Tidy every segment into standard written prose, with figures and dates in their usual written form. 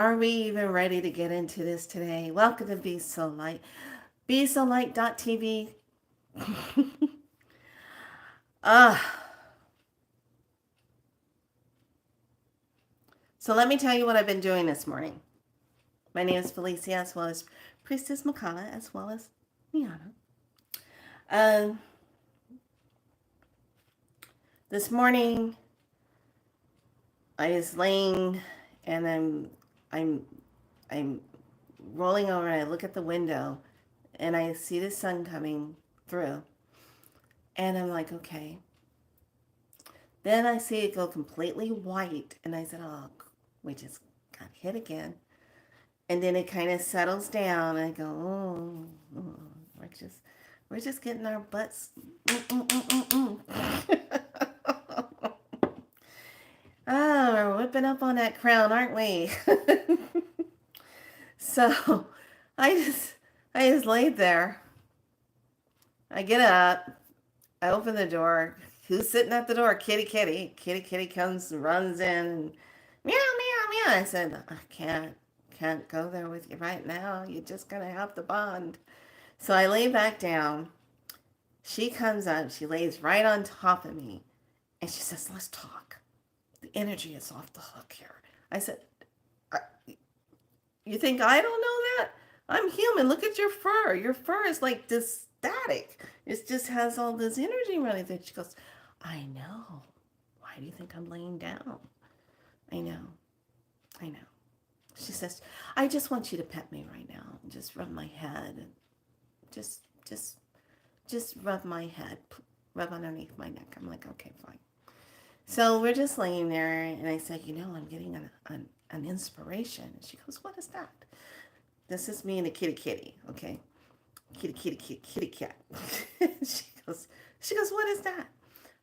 Are we even ready to get into this today? Welcome to Be So Light. BeSoLight.tv. uh, so let me tell you what I've been doing this morning. My name is Felicia, as well as Priestess Makana, as well as Miana. Um, this morning I was laying and I'm I'm rolling over and I look at the window and I see the sun coming through. And I'm like, okay. Then I see it go completely white and I said, oh, we just got hit again. And then it kind of settles down and I go, oh, we're just getting our butts. Oh, we're whipping up on that crown, aren't we? So I just laid there. I get up, I open the door. Who's sitting at the door? Kitty, kitty. Kitty, kitty comes and runs in. And meow, meow, meow. I said, I can't go there with you right now. You're just going to have to bond. So I lay back down. She comes up. She lays right on top of me. And she says, let's talk. The energy is off the hook here. I said, you think I don't know that? I'm human. Look at your fur. Your fur is like this static. It just has all this energy running through it. She goes, I know. Why do you think I'm laying down? I know. I know. She says, I just want you to pet me right now. Just rub my head. And just, just, just rub my head. Rub underneath my neck. I'm like, okay, fine. So we're just laying there, and I said, I'm getting an inspiration. And she goes, what is that? This is me and the kitty kitty, okay? Kitty kitty kitty kitty cat. she goes, what is that?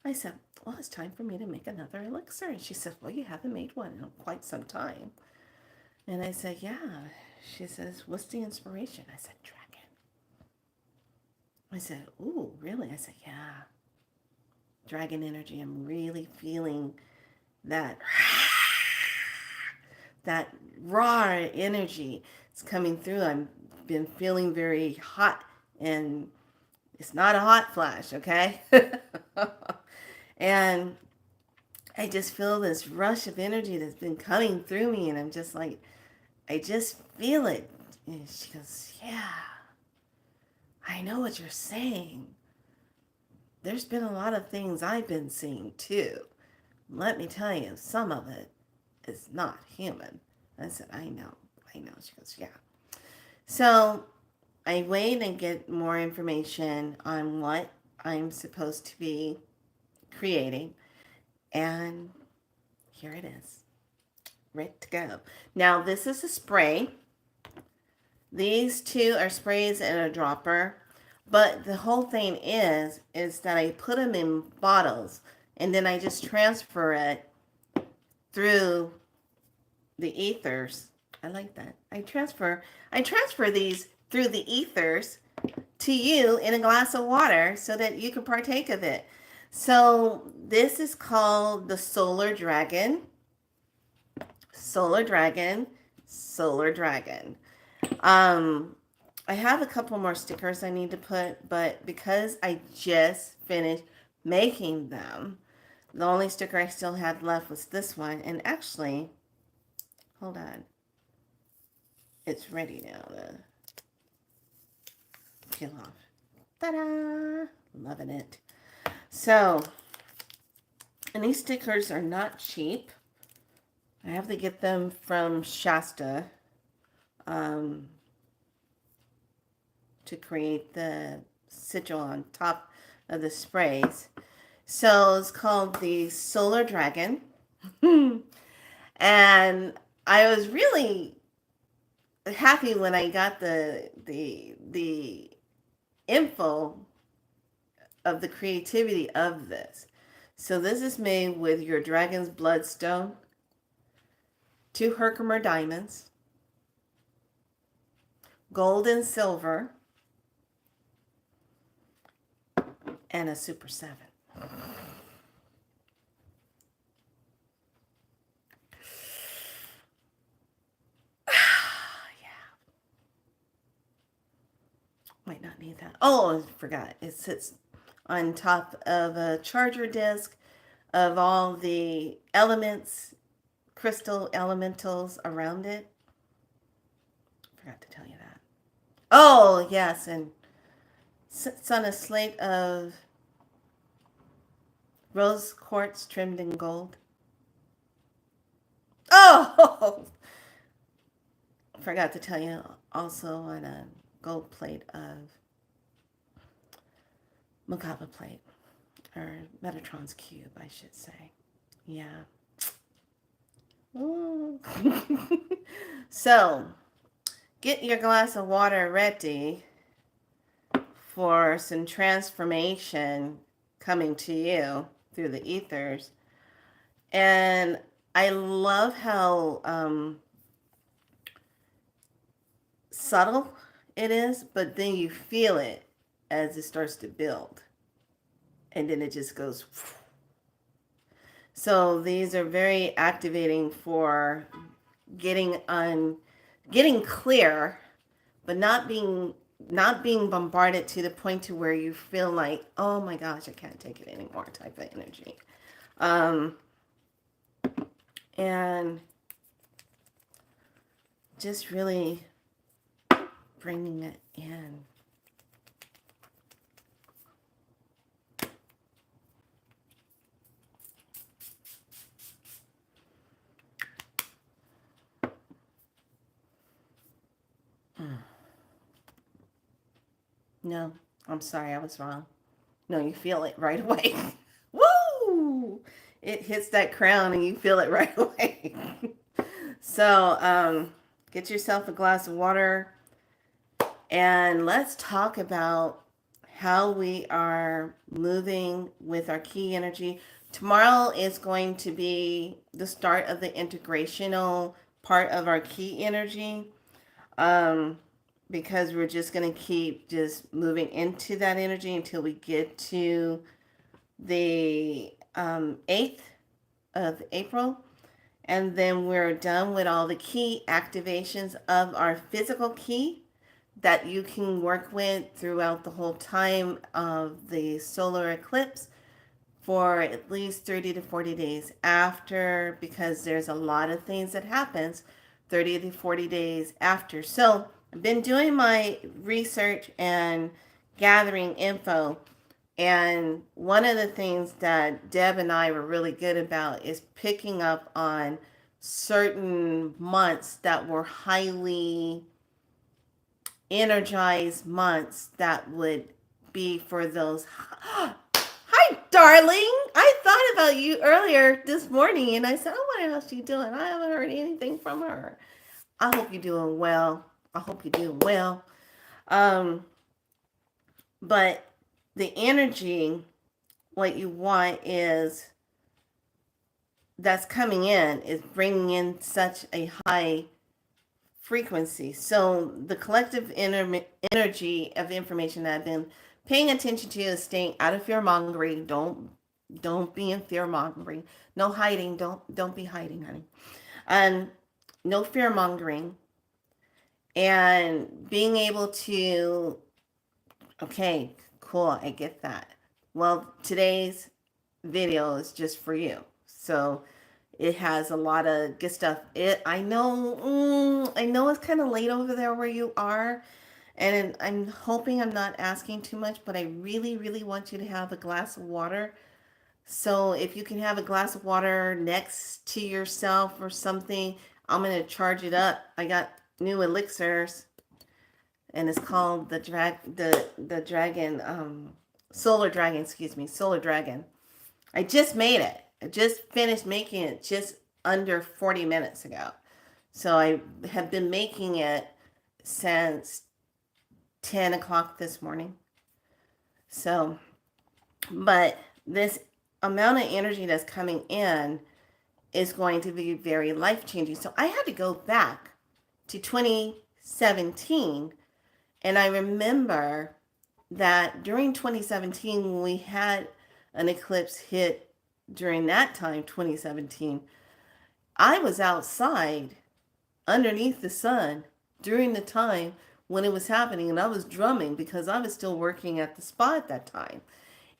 I said, well, it's time for me to make another elixir. And she said, well, you haven't made one in quite some time. And I said, yeah. She says, what's the inspiration? I said, dragon. I said, ooh, really? I said, yeah. Dragon energy. I'm really feeling that that raw energy is coming through. I've been feeling very hot, and it's not a hot flash, okay? And I just feel this rush of energy that's been coming through me, and I'm just like, I just feel it. And she goes, yeah, I know what you're saying. There's been a lot of things I've been seeing too. Let me tell you, some of it is not human. I said, I know. She goes, yeah. So I wait and get more information on what I'm supposed to be creating. And here it is, ready to go. Now, this is a spray. These two are sprays and a dropper. But the whole thing is that I put them in bottles and then I just transfer it through the ethers. I like that. I transfer these through the ethers to you in a glass of water so that you can partake of it. So this is called the Solar Dragon. Solar Dragon. Solar Dragon. I have a couple more stickers I need to put, but because I just finished making them, the only sticker I still had left was this one. And actually, hold on. It's ready now to peel off. Ta-da! Loving it. So, and these stickers are not cheap. I have to get them from Shasta. To create the sigil on top of the sprays. So it's called the Solar Dragon. And I was really happy when I got the info of the creativity of this. So this is made with your dragon's bloodstone, 2 Herkimer diamonds, gold and silver, and a Super 7. Might not need that. Oh, I forgot. It sits on top of a charger disc of all the elements, crystal elementals around it. Forgot to tell you that. Oh, yes, and sits on a slate of rose quartz trimmed in gold. Oh, forgot to tell you also on a gold plate of Macabre plate, or Metatron's cube, I should say. Yeah. So, get your glass of water ready for some transformation coming to you through the ethers. And I love how subtle it is, but then you feel it as it starts to build. And then it just goes. So these are very activating for getting clear, but not being bombarded to the point to where you feel like, oh my gosh, I can't take it anymore type of energy. And just really bringing it in. No, I'm sorry, I was wrong. No, you feel it right away. Woo! It hits that crown and you feel it right away. So, get yourself a glass of water and let's talk about how we are moving with our key energy. Tomorrow is going to be the start of the integrational part of our key energy. Because we're just going to keep just moving into that energy until we get to the 8th of April. And then we're done with all the key activations of our physical key that you can work with throughout the whole time of the solar eclipse for at least 30 to 40 days after, because there's a lot of things that happens 30 to 40 days after. So I've been doing my research and gathering info, and one of the things that Deb and I were really good about is picking up on certain months that were highly energized months that would be for those. Hi, darling. I thought about you earlier this morning, and I said, I wonder how she's doing. I haven't heard anything from her. I hope you're doing well. I hope you're doing well. But the energy, what you want is that's coming in is bringing in such a high frequency. So the collective energy of information that I've been paying attention to is staying out of fear mongering. Don't be in fear mongering. No hiding. Don't be hiding, honey. And no fear mongering. And being able to, okay, cool, I get that. Well, today's video is just for you. So it has a lot of good stuff. I know it's kind of late over there where you are, and I'm hoping I'm not asking too much, but I really, really want you to have a glass of water. So if you can have a glass of water next to yourself or something, I'm going to charge it up. I got new elixirs, and it's called the dragon, solar dragon, solar dragon. I just made it. I just finished making it just under 40 minutes ago. So I have been making it since 10 o'clock this morning. So, but this amount of energy that's coming in is going to be very life-changing. So I had to go back to 2017, and I remember that during 2017, when we had an eclipse hit during that time, 2017, I was outside underneath the sun during the time when it was happening, and I was drumming because I was still working at the spa at that time.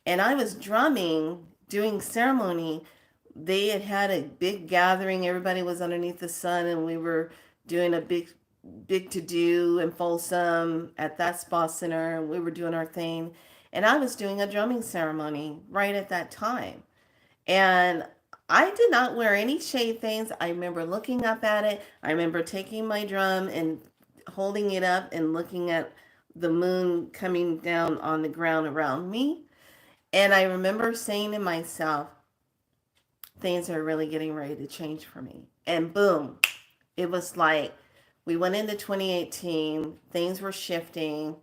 And I was drumming, doing ceremony. They had a big gathering. Everybody was underneath the sun, and we were doing a big to do in Folsom at that spa center. And we were doing our thing. And I was doing a drumming ceremony right at that time. And I did not wear any shade things. I remember looking up at it. I remember taking my drum and holding it up and looking at the moon coming down on the ground around me. And I remember saying to myself, things are really getting ready to change for me. And boom, it was like we went into 2018, things were shifting.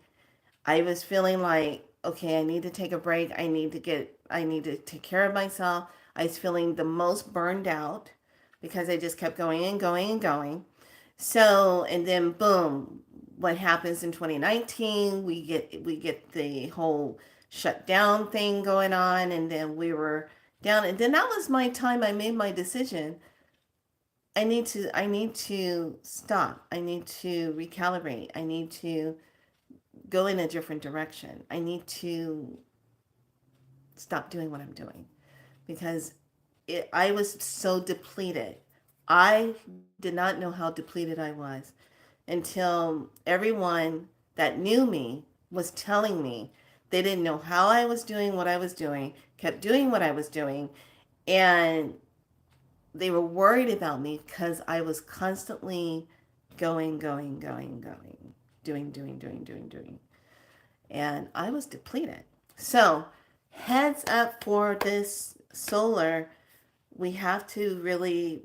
I was feeling like, okay, I need to take a break. I need to take care of myself. I was feeling the most burned out because I just kept going and going and going. So, and then boom, what happens in 2019? We get the whole shutdown thing going on, and then we were down, and then that was my time. I made my decision. I need to stop. I need to recalibrate. I need to go in a different direction. I need to stop doing what I'm doing because I was so depleted. I did not know how depleted I was until everyone that knew me was telling me they didn't know how I was doing what I was doing, kept doing what I was doing, and they were worried about me because I was constantly going, doing. And I was depleted. So, heads up for this solar, we have to really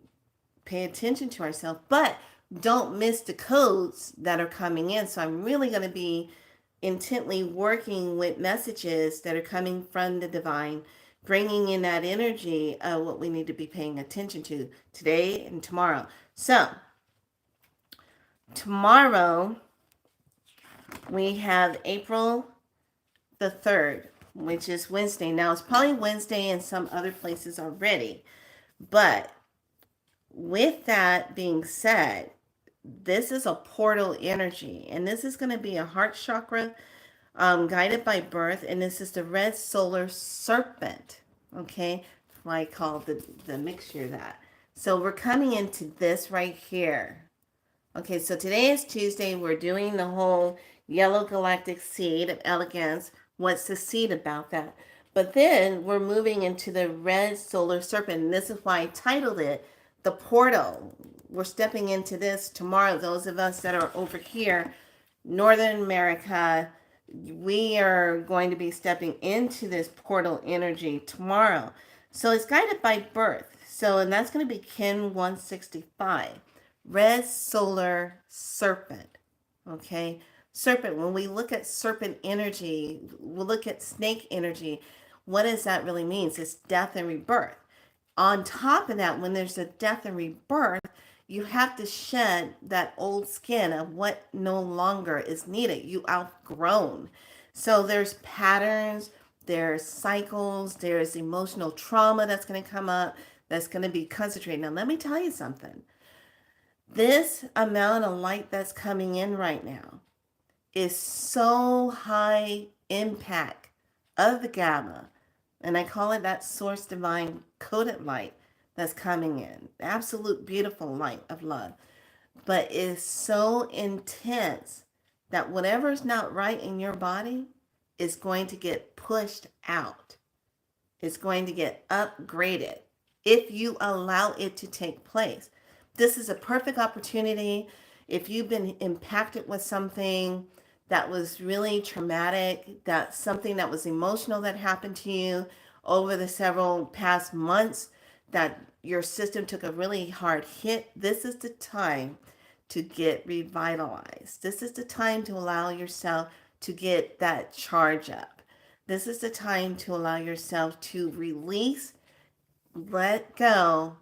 pay attention to ourselves, but don't miss the codes that are coming in. So, I'm really going to be intently working with messages that are coming from the divine, bringing in that energy of what we need to be paying attention to today and tomorrow. So, tomorrow we have April the 3rd, which is Wednesday. Now, it's probably Wednesday in some other places already, but with that being said, this is a portal energy, and this is going to be a heart chakra guided by birth, and this is the red solar serpent. Okay, I call the mixture that. So we're coming into this right here. Okay, so today is Tuesday. We're doing the whole yellow galactic seed of elegance. What's the seed about that? But then we're moving into the red solar serpent, and this is why I titled it the portal. We're stepping into this tomorrow. Those of us that are over here, Northern America, we are going to be stepping into this portal energy tomorrow. So it's guided by birth. So, and that's going to be Kin 165. Red solar serpent. Okay. Serpent, when we look at serpent energy, we'll look at snake energy. What does that really mean? It's death and rebirth. On top of that, when there's a death and rebirth, you have to shed that old skin of what no longer is needed. You outgrown. So there's patterns, there's cycles, there's emotional trauma that's going to come up, that's going to be concentrated. Now, let me tell you something. This amount of light that's coming in right now is so high impact of the gamma, and I call it that source divine coded light that's coming in. Absolute beautiful light of love. But it's so intense that whatever's not right in your body is going to get pushed out. It's going to get upgraded if you allow it to take place. This is a perfect opportunity. If you've been impacted with something that was really traumatic, that something that was emotional that happened to you over the several past months, that your system took a really hard hit, this is the time to get revitalized. This is the time to allow yourself to get that charge up. This is the time to allow yourself to release, let go,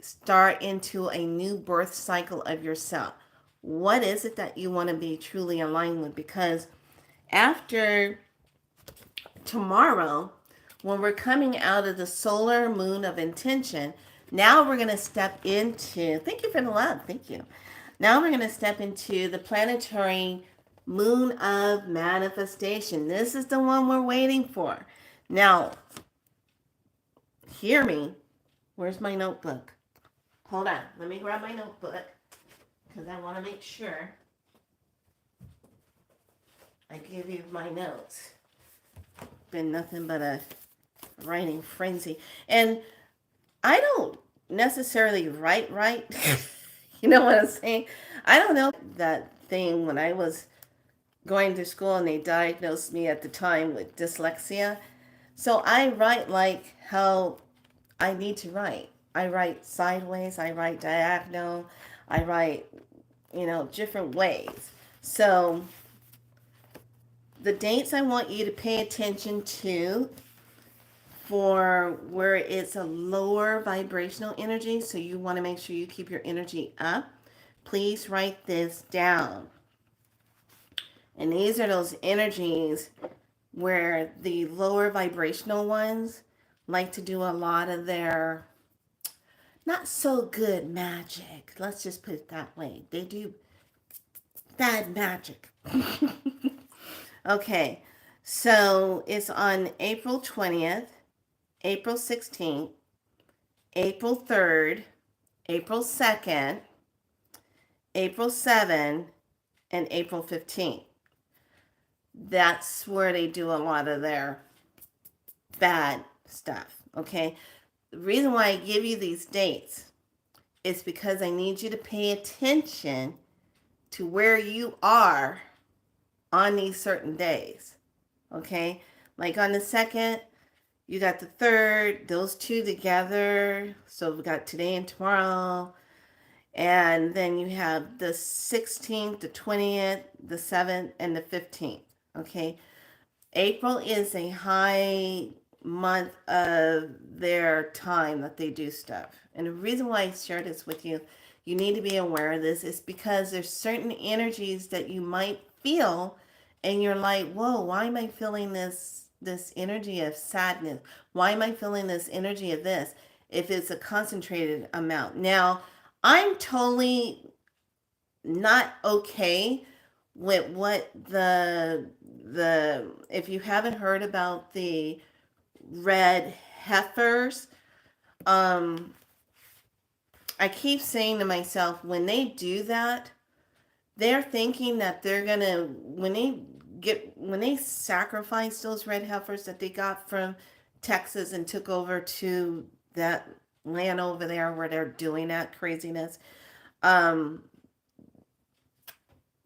start into a new birth cycle of yourself. What is it that you want to be truly aligned with? Because after tomorrow, when we're coming out of the solar moon of intention, now we're going to step into, thank you for the love, thank you. Now we're going to step into the planetary Moon of manifestation. This is the one we're waiting for. Now, hear me. Where's my notebook? Hold on. Let me grab my notebook because I want to make sure I give you my notes. Been nothing but a writing frenzy. And I don't necessarily write right. You know what I'm saying? I don't know that thing when I was going to school and they diagnosed me at the time with dyslexia. So I write like how I need to write. I write sideways, I write diagonal, I write, different ways. So the dates I want you to pay attention to for where it's a lower vibrational energy, so you want to make sure you keep your energy up, please write this down. And these are those energies where the lower vibrational ones like to do a lot of their not so good magic. Let's just put it that way. They do bad magic. Okay, so it's on April 20th, April 16th, April 3rd, April 2nd, April 7th, and April 15th. That's where they do a lot of their bad stuff, okay? The reason why I give you these dates is because I need you to pay attention to where you are on these certain days, okay? Like on the 2nd, you got the 3rd, those two together. So we got today and tomorrow. And then you have the 16th, the 20th, the 7th, and the 15th. Okay. April is a high month of their time that they do stuff. And the reason why I share this with you, you need to be aware of this, is because there's certain energies that you might feel and you're like, whoa, why am I feeling this energy of sadness? Why am I feeling this energy of this? If it's a concentrated amount. Now, I'm totally not okay with what the if you haven't heard about the red heifers, I keep saying to myself, when they do that, they're thinking that they're gonna when they sacrifice those red heifers that they got from Texas and took over to that land over there where they're doing that craziness. Um,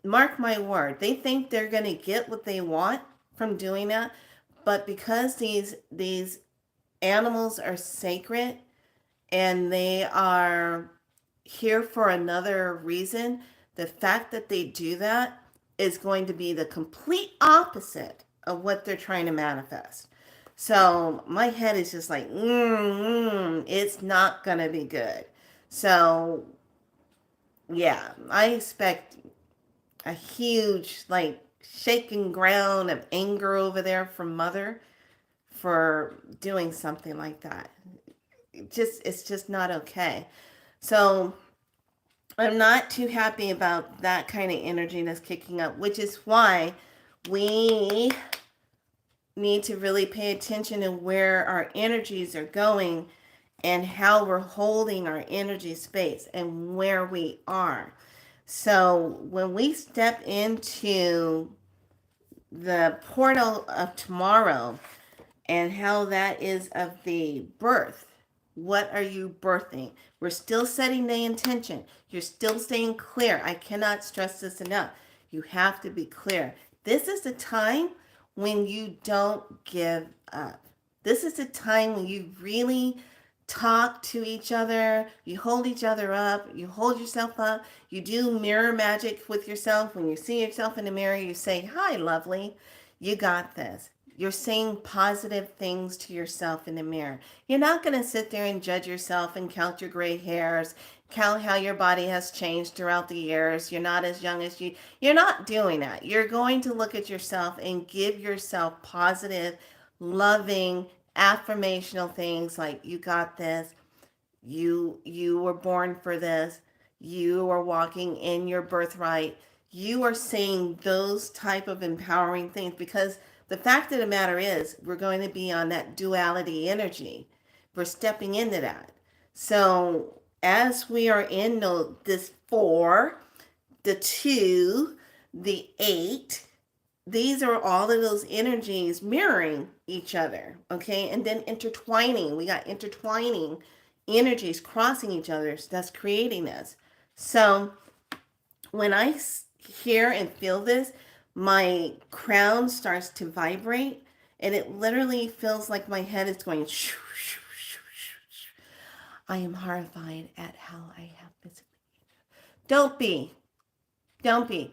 Mark my word, they think they're gonna get what they want from doing that, but because these animals are sacred and they are here for another reason, the fact that they do that is going to be the complete opposite of what they're trying to manifest. So my head is just like, it's not going to be good. So yeah, I expect a huge, like, shaking ground of anger over there from Mother for doing something like that. It's just not okay. So I'm not too happy about that kind of energy that's kicking up, which is why we need to really pay attention to where our energies are going and how we're holding our energy space and where we are. So when we step into the portal of tomorrow and how that is of the birth, what are you birthing? We're still setting the intention. You're still staying clear. I cannot stress this enough. You have to be clear. This is the time when you don't give up. This is the time when you really talk to each other. You hold each other up. You hold yourself up. You do mirror magic with yourself. When you see yourself in the mirror, you say, "Hi, lovely. You got this." You're saying positive things to yourself in the mirror. You're not going to sit there and judge yourself and count your gray hairs, count how your body has changed throughout the years. You're not as young as you. You're not doing that. You're going to look at yourself and give yourself positive, loving, affirmational things like, you got this. You were born for this. You are walking in your birthright. you are saying those type of empowering things, because the fact of the matter is we're going to be on that duality energy. We're stepping into that. So as we are in this 4, the 2, the 8, these are all of those energies mirroring each other, okay? And then intertwining. We got intertwining energies crossing each other. So that's creating this. So when I hear and feel this, my crown starts to vibrate, and it literally feels like my head is going shoo, shoo, shoo, shoo, shoo. I am horrified at how I have physically. Don't be. Don't be.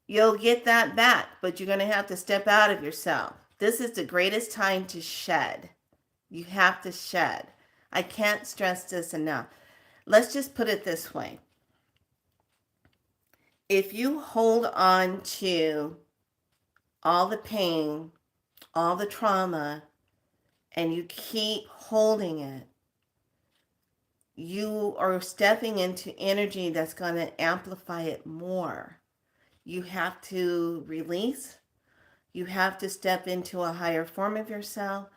You'll get that back, but you're going to have to step out of yourself. This is the greatest time to shed. You have to shed. I can't stress this enough. Let's just put it this way. If you hold on to all the pain, all the trauma, and you keep holding it, you are stepping into energy that's going to amplify it more. You have to release. You have to step into a higher form of yourself,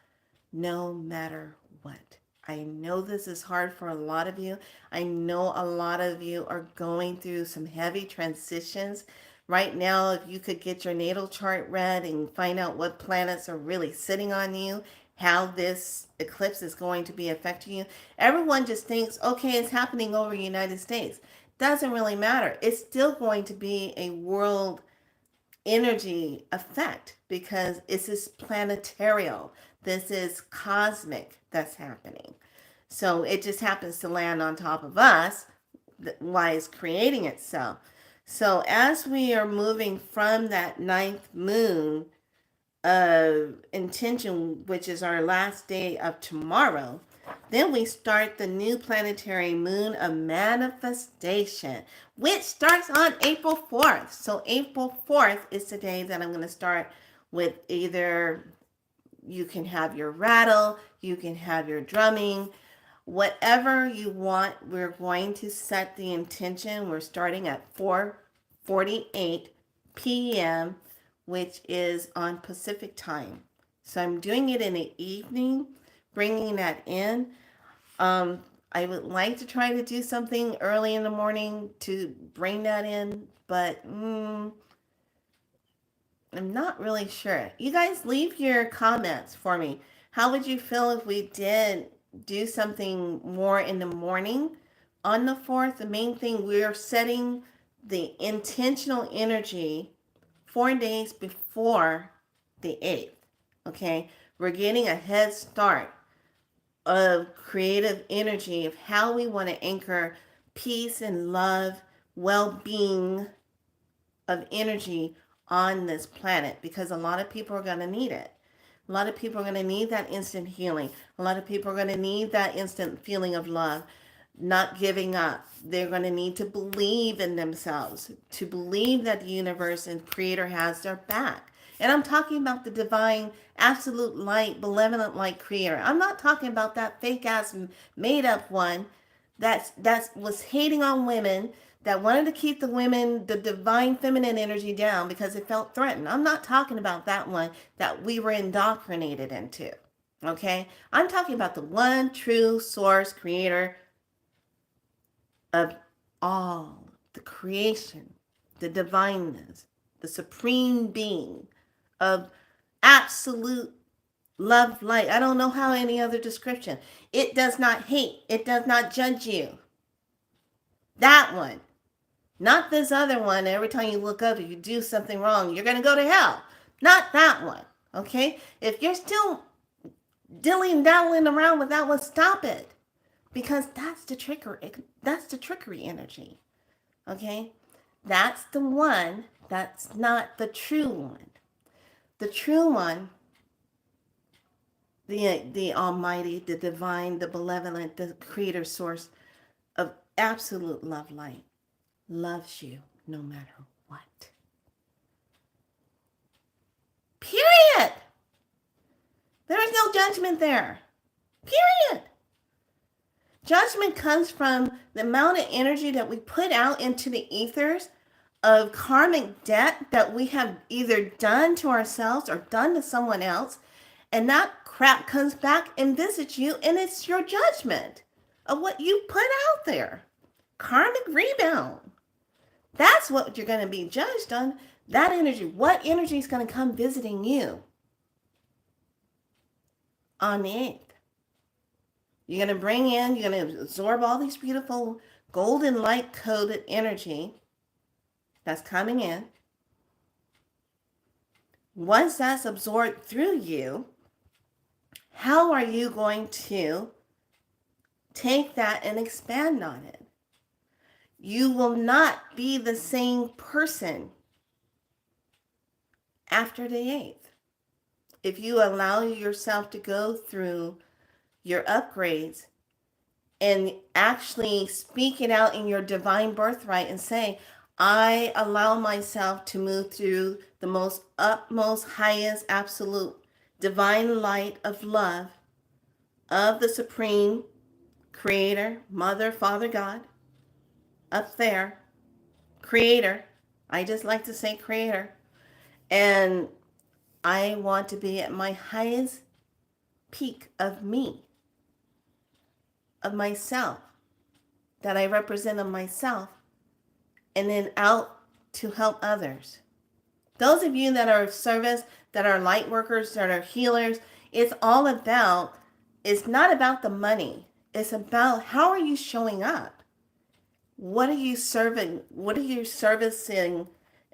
no matter what. I know this is hard for a lot of you. I know a lot of you are going through some heavy transitions. Right now, if you could get your natal chart read and find out what planets are really sitting on you, how this eclipse is going to be affecting you. Everyone just thinks, okay, it's happening over the United States. Doesn't really matter. It's still going to be a world energy effect because it's this planetarial. This is cosmic that's happening. So it just happens to land on top of us while it's creating itself. So as we are moving from that ninth moon of intention, which is our last day of tomorrow, then we start the new planetary moon of manifestation, which starts on April 4th. So April 4th is the day that I'm going to start with. Either you can have your rattle, you can have your drumming, whatever you want. We're going to set the intention. We're starting at 4:48 p.m., which is on Pacific time. So I'm doing it in the evening, bringing that in. I would like to try to do something early in the morning to bring that in, but I'm not really sure. You guys leave your comments for me. How would you feel if we did do something more in the morning on the 4th? The main thing, we're setting the intentional energy 4 days before the 8th. Okay, we're getting a head start of creative energy of how we want to anchor peace and love, well-being of energy on this planet, because a lot of people are going to need it. A lot of people are going to need that instant healing. A lot of people are going to need that instant feeling of love, not giving up. They're going to need to believe in themselves, to believe that the universe and creator has their back. And I'm talking about the divine, absolute light, benevolent light creator. I'm not talking about that fake ass made up one that was hating on women, that wanted to keep the women, the divine feminine energy down because it felt threatened. I'm not talking about that one that we were indoctrinated into. Okay? I'm talking about the one true source creator of all, the creation, the divineness, the supreme being of absolute love, light. I don't know how any other description. It does not hate. It does not judge you. That one. Not this other one. Every time you look up, if you do something wrong, you're going to go to hell. Not that one. Okay? If you're still dilly-dallying around with that one, stop it. Because that's the trickery. That's the trickery energy. Okay? That's the one that's not the true one. The true one, the almighty, the divine, the benevolent, the creator source of absolute love light, loves you no matter what. Period. There is no judgment there. Period. Judgment comes from the amount of energy that we put out into the ethers of karmic debt that we have either done to ourselves or done to someone else. And that crap comes back and visits you, and it's your judgment of what you put out there. Karmic rebound. That's what you're going to be judged on. That energy. What energy is going to come visiting you on the 8th? You're going to bring in, you're going to absorb all these beautiful golden light coded energy that's coming in. Once that's absorbed through you, how are you going to take that and expand on it? You will not be the same person after the 8th. If you allow yourself to go through your upgrades and actually speak it out in your divine birthright and say, I allow myself to move through the most utmost, highest, absolute divine light of love of the Supreme Creator, Mother, Father, God, up there, Creator. I just like to say Creator. And I want to be at my highest peak of me, of myself, that I represent of myself, and then out to help others. Those of you that are of service, that are light workers, that are healers, it's all about, it's not about the money. It's about how are you showing up? What are you serving? What are you servicing?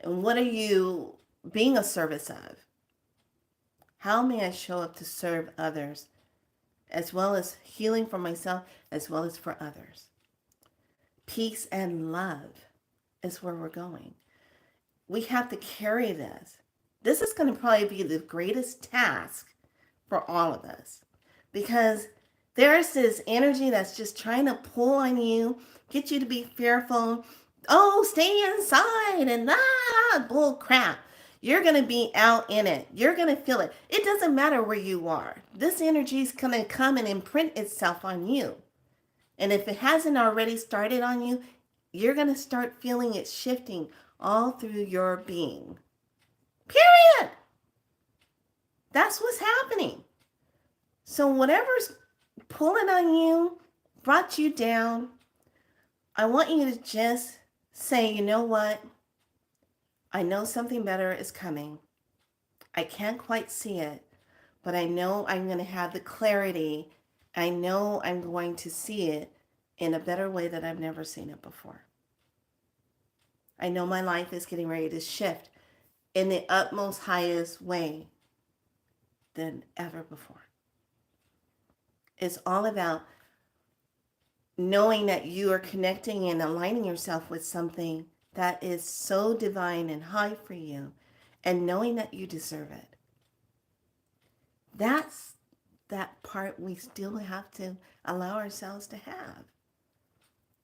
And what are you being a service of? How may I show up to serve others, as well as healing for myself, as well as for others? Peace and love is where we're going. We have to carry this. This is going to probably be the greatest task for all of us, because there's this energy that's just trying to pull on you, get you to be fearful. Oh, stay inside and bull crap. You're going to be out in it. You're going to feel it. It doesn't matter where you are. This energy is going to come and imprint itself on you. And if it hasn't already started on you, you're going to start feeling it shifting all through your being. Period. That's what's happening. So whatever's pulling on you, brought you down, I want you to just say, you know what? I know something better is coming. I can't quite see it, but I know I'm going to have the clarity. I know I'm going to see it in a better way that I've never seen it before. I know my life is getting ready to shift in the utmost highest way than ever before. It's all about knowing that you are connecting and aligning yourself with something that is so divine and high for you, and knowing that you deserve it. That's that part we still have to allow ourselves to have.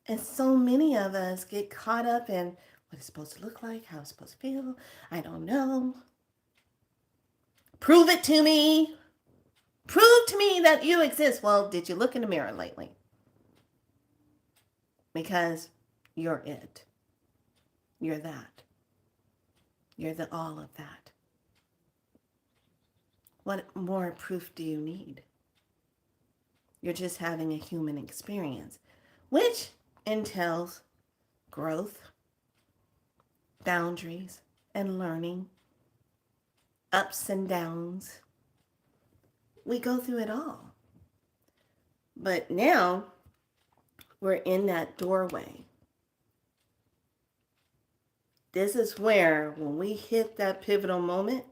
And so many of us get caught up in what it's supposed to look like, how it's supposed to feel. I don't know. Prove it to me. Prove to me that you exist. Well, did you look in the mirror lately? Because you're it. You're that. You're the all of that. What more proof do you need? You're just having a human experience, which entails growth, boundaries, and learning, ups and downs. We go through it all. But now we're in that doorway. This is where, when we hit that pivotal moment,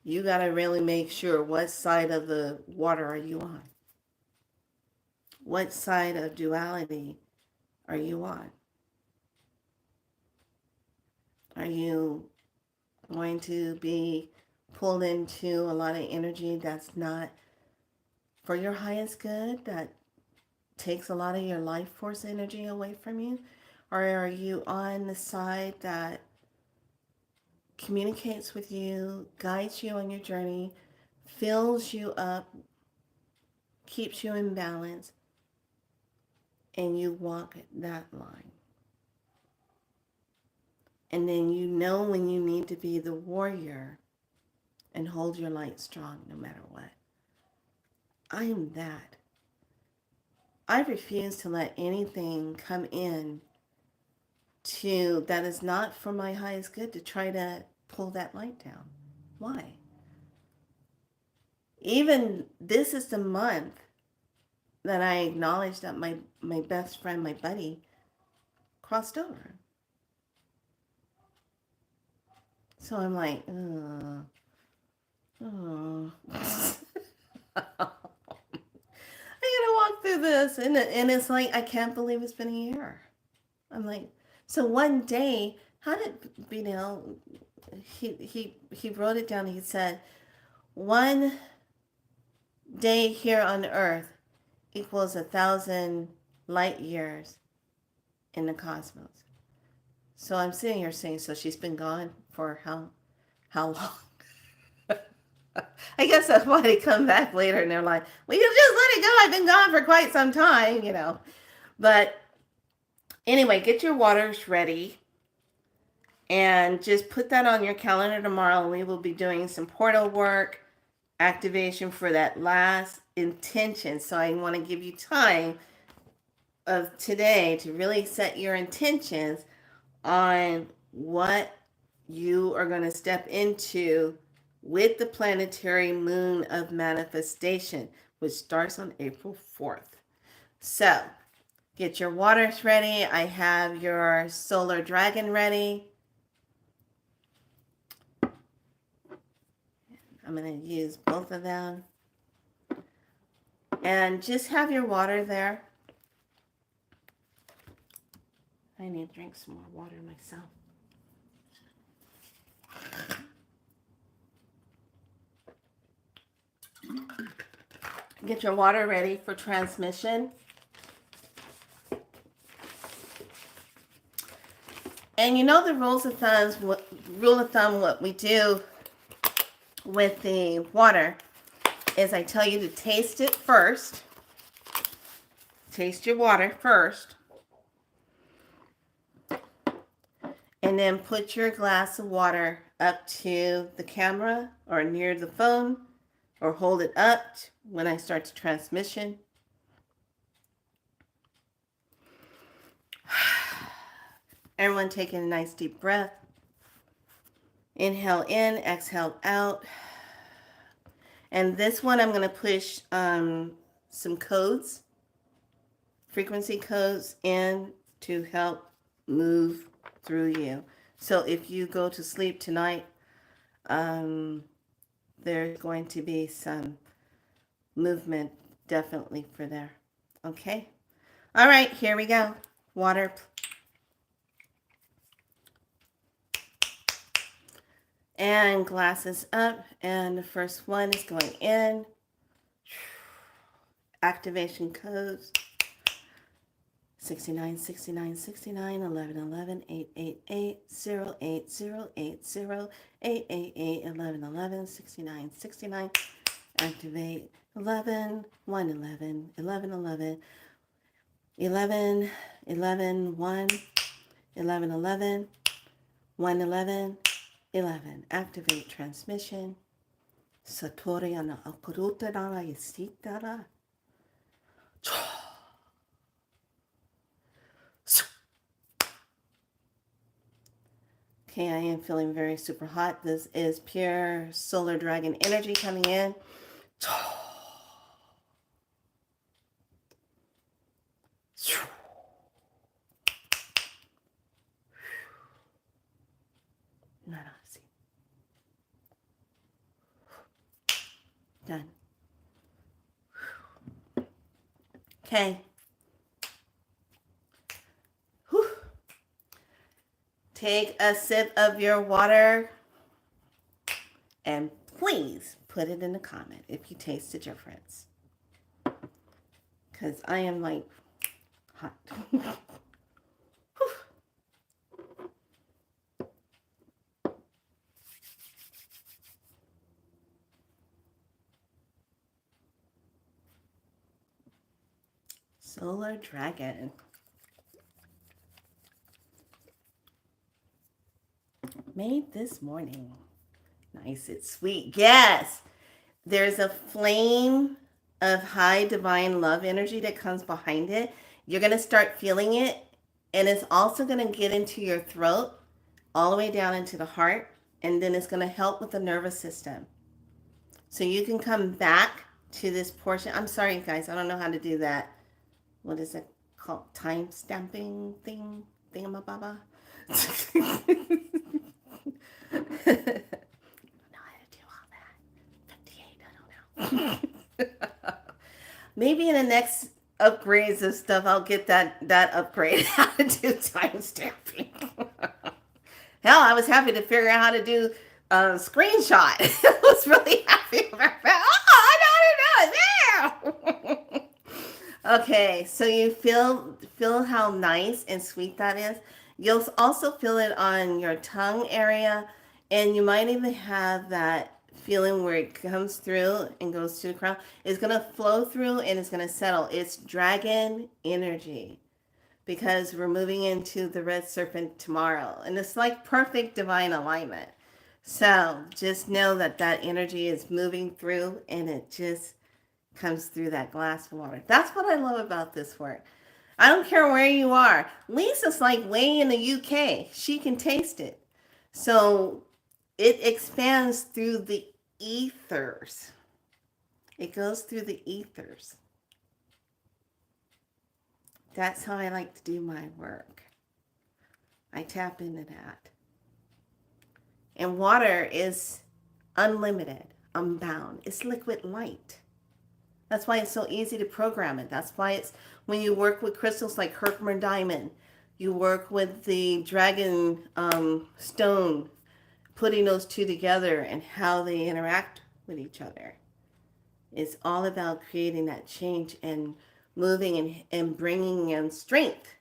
you got to really make sure what side of the water are you on? What side of duality are you on? Are you going to be pulled into a lot of energy that's not for your highest good, that takes a lot of your life force energy away from you? Or are you on the side that communicates with you, guides you on your journey, fills you up, keeps you in balance, and you walk that line? And then you know when you need to be the warrior and hold your light strong no matter what. I am that. I refuse to let anything come in that is not for my highest good to try to pull that light down. Why? Even this is the month that I acknowledge that my best friend, my buddy, crossed over. So I'm like, oh. I gotta walk through this, and it's like I can't believe it's been a year. I'm like, so one day, how did he wrote it down. He said, one day here on Earth equals 1,000 light years in the cosmos. So I'm sitting here saying, so she's been gone for how long? I guess that's why they come back later and they're like, well, you just let it go. I've been gone for quite some time. But anyway, get your waters ready and just put that on your calendar tomorrow. And we will be doing some portal work, activation for that last intention. So I want to give you time of today to really set your intentions on what you are going to step into with the planetary moon of manifestation, which starts on April 4th. So get your waters ready. I have your solar dragon ready. I'm going to use both of them. And just have your water there. I need to drink some more water myself. Get your water ready for transmission. And you know the rule of thumb, what we do with the water is I tell you to taste it first. Taste your water first. And then put your glass of water up to the camera or near the phone, or hold it up when I start the transmission. Everyone taking a nice deep breath. Inhale in, exhale out. And this one I'm going to push some codes, frequency codes in to help move through you. So if you go to sleep tonight, there's going to be some movement definitely for there. Okay? All right, here we go. Water. And glasses up. And the first one is going in. Activation codes. 69, 69, 69, 11, 11, 8, 8, 8, 0, 8, 0, 8, 0, 8, 8, 8, 11, 11, 69, 69. Activate 11, 1, 11, 11, 11, 11, 11, 1, 11, 11, 1, 11, 11. Activate transmission. Satori ana akuruta dara yisitara. Okay, I am feeling very super hot. This is pure solar dragon energy coming in. Done. Okay. Whew. Take a sip of your water and please put it in the comment if you taste the difference. Because I am like hot. Solar Dragon. Solar Dragon. made this morning. Nice, it's sweet. Yes, there's a flame of high divine love energy that comes behind it. You're going to start feeling it, and it's also going to get into your throat, all the way down into the heart, and then it's going to help with the nervous system. So you can come back to this portion. I'm sorry, guys, I don't know how to do that. What is it called? Time stamping thing? Thingamababa? I don't know how to do all that. 58, I don't know. Maybe in the next upgrades of stuff, I'll get that upgrade, how to do time stamping. Hell, I was happy to figure out how to do screenshot. I was really happy about that. Oh, I know how to do it. There. Okay, so you feel how nice and sweet that is. You'll also feel it on your tongue area, and you might even have that feeling where it comes through and goes to the crown. It's going to flow through and it's going to settle. It's dragon energy because we're moving into the red serpent tomorrow, and it's like perfect divine alignment. So just know that that energy is moving through, and it just comes through that glass of water. That's what I love about this work. I don't care where you are. Lisa's like way in the UK. She can taste it. So it expands through the ethers. It goes through the ethers. That's how I like to do my work. I tap into that. And water is unlimited, unbound. It's liquid light. That's why it's so easy to program it. That's why it's when you work with crystals like Herkimer diamond, you work with the dragon stone, putting those two together and how they interact with each other. It's all about creating that change and moving and bringing in strength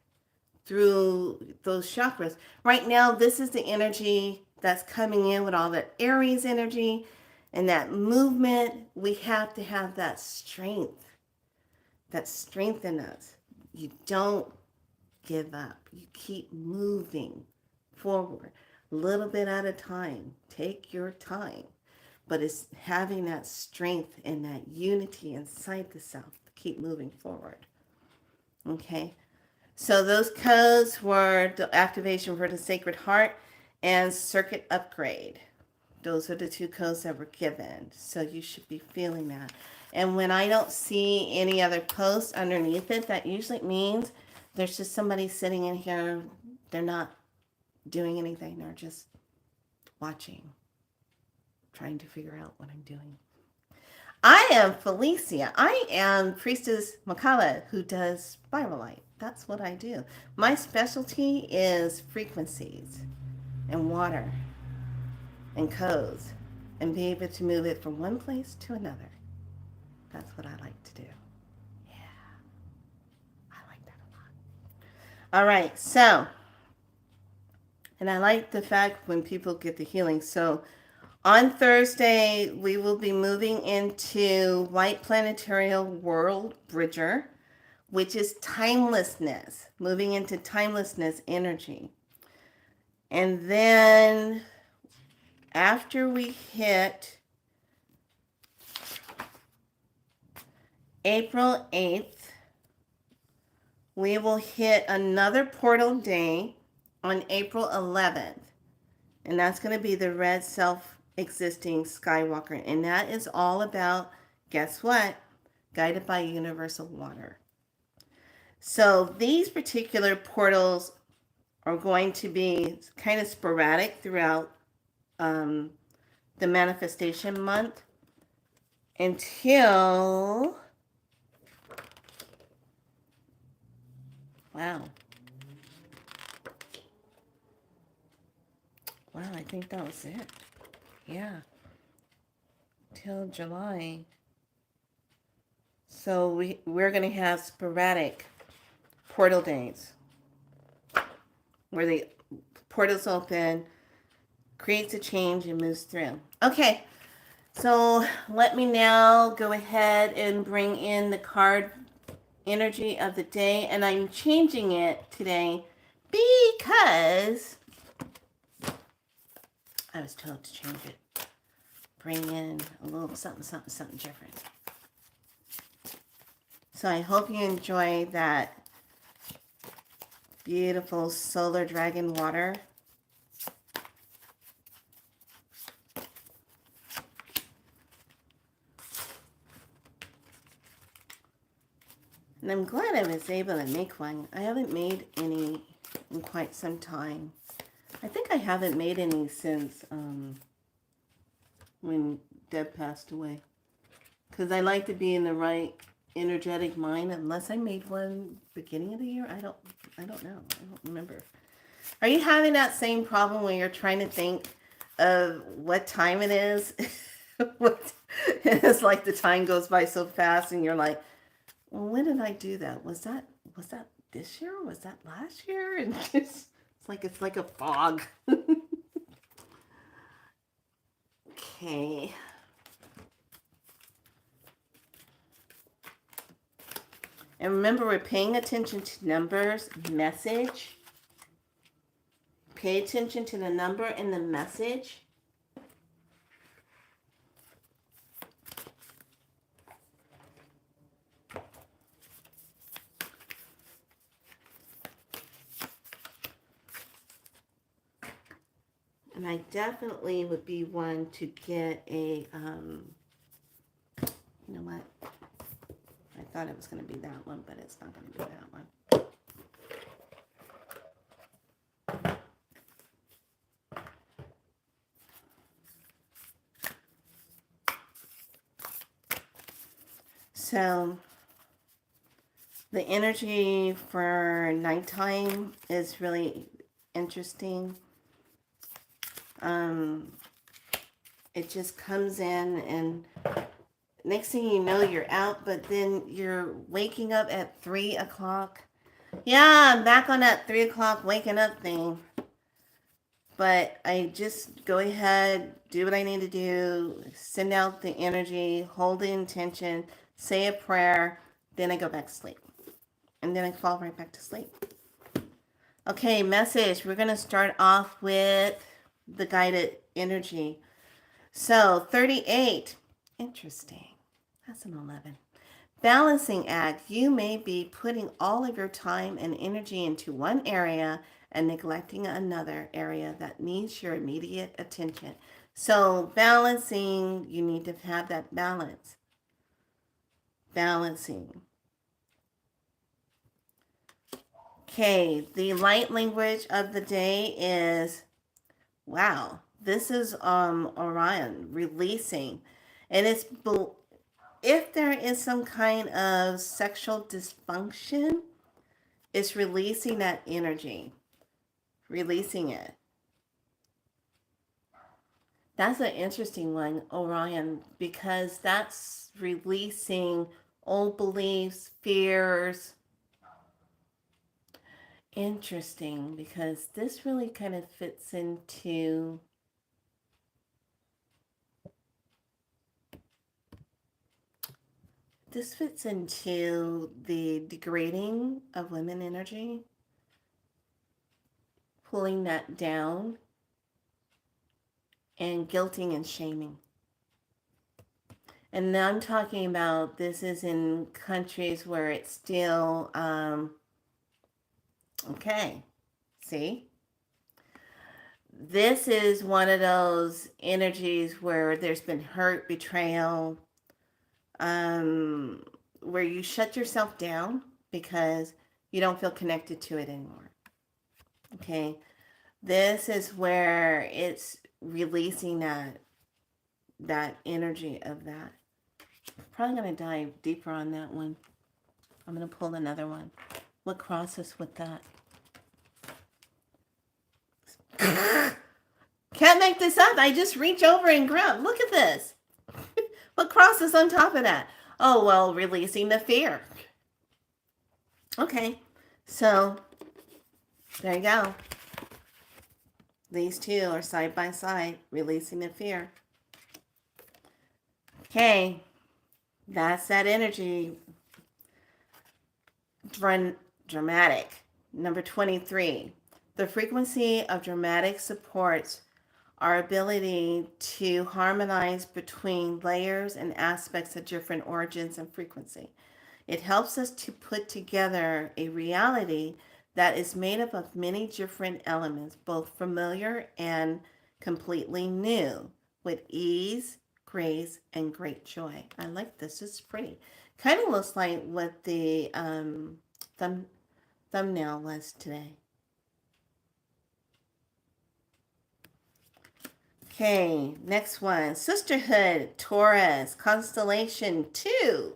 through those chakras. Right now, this is the energy that's coming in with all that Aries energy and that movement. We have to have that strength in us. You don't give up. You keep moving forward a little bit at a time. Take your time. But it's having that strength and that unity inside the self to keep moving forward. Okay? So those codes were the activation for the Sacred Heart and Circuit Upgrade. Those are the two codes that were given. So you should be feeling that. And when I don't see any other posts underneath it, that usually means there's just somebody sitting in here. They're not doing anything. They're just watching, trying to figure out what I'm doing. I am Felicia. I am Priestess Makala, who does spiral light. That's what I do. My specialty is frequencies and water and codes and be able to move it from one place to another. That's what I like to do. Yeah, I like that a lot. All right, so, and I like the fact when people get the healing. So on Thursday, we will be moving into White Planetarial World Bridger, which is timelessness, moving into timelessness energy. And then after we hit April 8th, we will hit another portal day on April 11th. And that's going to be the red self-existing Skywalker. And that is all about, guess what? Guided by universal water. So these particular portals are going to be kind of sporadic throughout the manifestation month until, wow, I think that was it. Yeah, till July. So we're going to have sporadic portal days where the portals open, creates a change, and moves through. Okay, so let me now go ahead and bring in the card energy of the day, and I'm changing it today because I was told to change it. Bring in a little something, something, something different. So I hope you enjoy that beautiful solar dragon water. And I'm glad I was able to make one. I haven't made any in quite some time. I think I haven't made any since when Deb passed away. Because I like to be in the right energetic mind. Unless I made one beginning of the year, I don't know. I don't remember. Are you having that same problem when you're trying to think of what time it is? It's like the time goes by so fast, and you're like, well, when did I do that? Was that this year? Was that last year? And it's like a fog. Okay. And remember, we're paying attention to numbers, message. Pay attention to the number and the message. And I definitely would be one to get a, you know what? I thought it was going to be that one, but it's not going to be that one. So the energy for nighttime is really interesting. It just comes in, and next thing you know, you're out, but then you're waking up at 3 o'clock. Yeah, I'm back on that 3 o'clock waking up thing. But I just go ahead, do what I need to do, send out the energy, hold the intention, say a prayer, then I go back to sleep. And then I fall right back to sleep. Okay, message. We're going to start off with the guided energy. So, 38. Interesting. That's an 11. Balancing act. You may be putting all of your time and energy into one area and neglecting another area that needs your immediate attention. So, balancing, you need to have that balance. Balancing. Okay, the light language of the day is, wow, this is Orion, releasing. And it's, if there is some kind of sexual dysfunction, it's releasing that energy. Releasing it. That's an interesting one, Orion, because that's releasing old beliefs, fears. Interesting, because this really kind of fits into the degrading of women energy, pulling that down, and guilting and shaming. And now I'm talking about, this is in countries where it's still, okay, see? This is one of those energies where there's been hurt, betrayal, where you shut yourself down because you don't feel connected to it anymore. Okay, this is where it's releasing that energy of that. Probably going to dive deeper on that one. I'm going to pull another one. What crosses with that? Can't make this up. I just reach over and grab. Look at this. What crosses on top of that? Oh, well, releasing the fear. Okay, so there you go. These two are side by side, releasing the fear. Okay, that's that energy. Dramatic. Number 23. The frequency of dramatic supports our ability to harmonize between layers and aspects of different origins and frequency. It helps us to put together a reality that is made up of many different elements, both familiar and completely new, with ease, grace, and great joy. I like this. It's pretty. Kind of looks like what the thumb, thumbnail was today. Okay, next one. Sisterhood, Taurus, Constellation 2.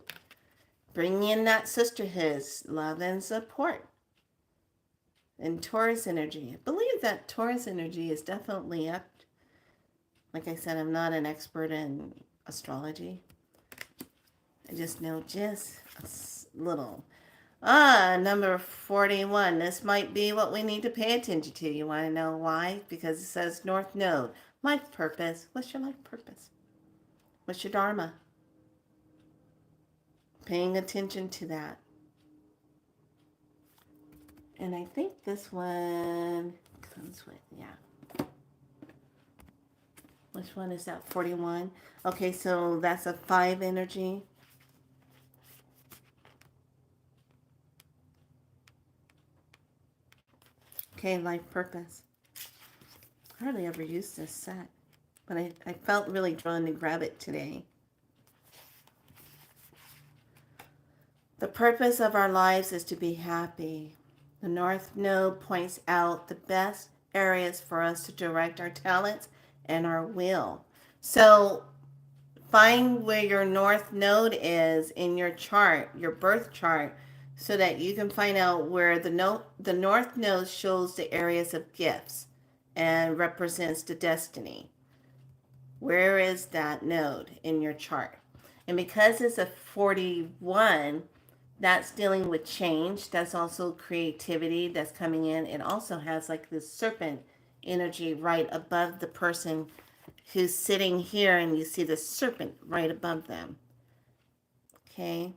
Bring in that sisterhood, love and support. And Taurus energy. I believe that Taurus energy is definitely up. Like I said, I'm not an expert in astrology. I just know just a little. Number 41. This might be what we need to pay attention to. You want to know why? Because it says North Node. Life purpose. What's your life purpose? What's your Dharma? Paying attention to that. And I think this one comes with, yeah. Which one is that? 41. Okay, so that's a 5 energy. Okay, life purpose. I hardly ever use this set, but I felt really drawn to grab it today. The purpose of our lives is to be happy. The North Node points out the best areas for us to direct our talents and our will. So find where your North Node is in your chart, your birth chart, so that you can find out where the North Node shows the areas of gifts and represents the destiny. Where is that node in your chart? And because it's a 41, that's dealing with change. That's also creativity that's coming in. It also has like this serpent energy right above the person who's sitting here, and you see the serpent right above them. Okay.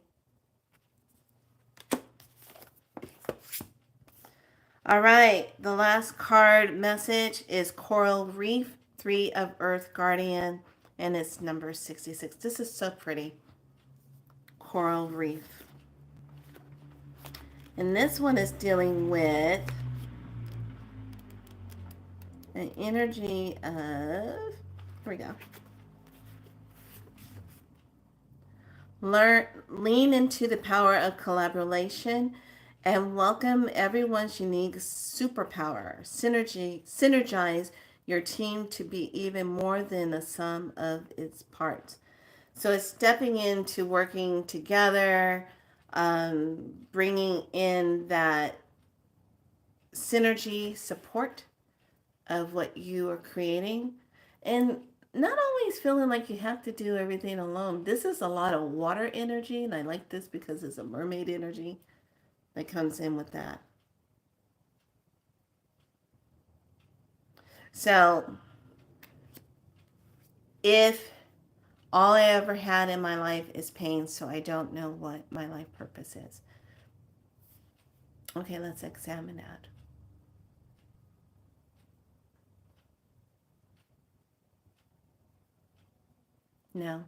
All right. The last card message is Coral Reef, 3 of Earth Guardian, and it's number 66. This is so pretty. Coral Reef. And this one is dealing with an energy of, here we go. Lean into the power of collaboration and welcome everyone's unique superpower. Synergize your team to be even more than the sum of its parts. So it's stepping into working together, bringing in that synergy support of what you are creating, and not always feeling like you have to do everything alone. This is a lot of water energy, and I like this because it's a mermaid energy that comes in with that. So if all I ever had in my life is pain, so I don't know what my life purpose is. Okay, let's examine that. No,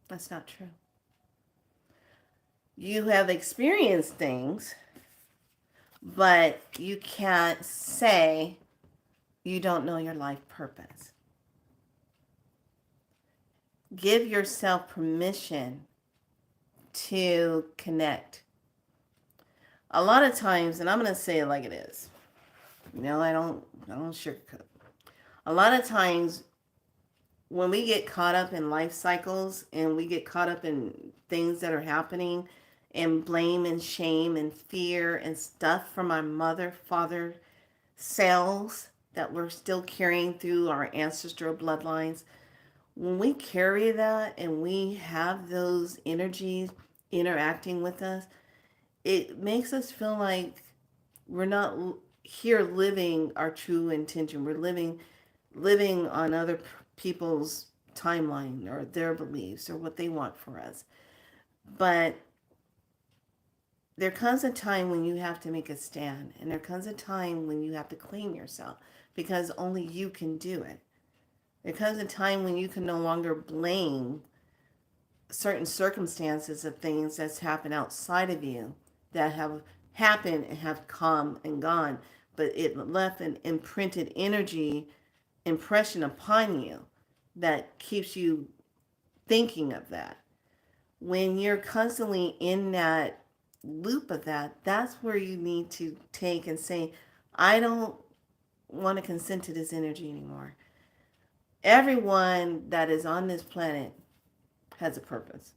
that's not true. You have experienced things, but you can't say you don't know your life purpose. Give yourself permission to connect. A lot of times, and I'm going to say it like it is. No, I don't sugarcoat. A lot of times when we get caught up in life cycles and we get caught up in things that are happening and blame and shame and fear and stuff from our mother, father cells that we're still carrying through our ancestral bloodlines, when we carry that and we have those energies interacting with us, it makes us feel like we're not here living our true intention. We're living on other people's timeline or their beliefs or what they want for us. But there comes a time when you have to make a stand, and there comes a time when you have to claim yourself, because only you can do it. There comes a time when you can no longer blame certain circumstances of things that's happened outside of you that have happened and have come and gone, but it left an imprinted energy impression upon you that keeps you thinking of that. When you're constantly in that loop of that, that's where you need to take and say, I don't want to consent to this energy anymore. Everyone that is on this planet has a purpose,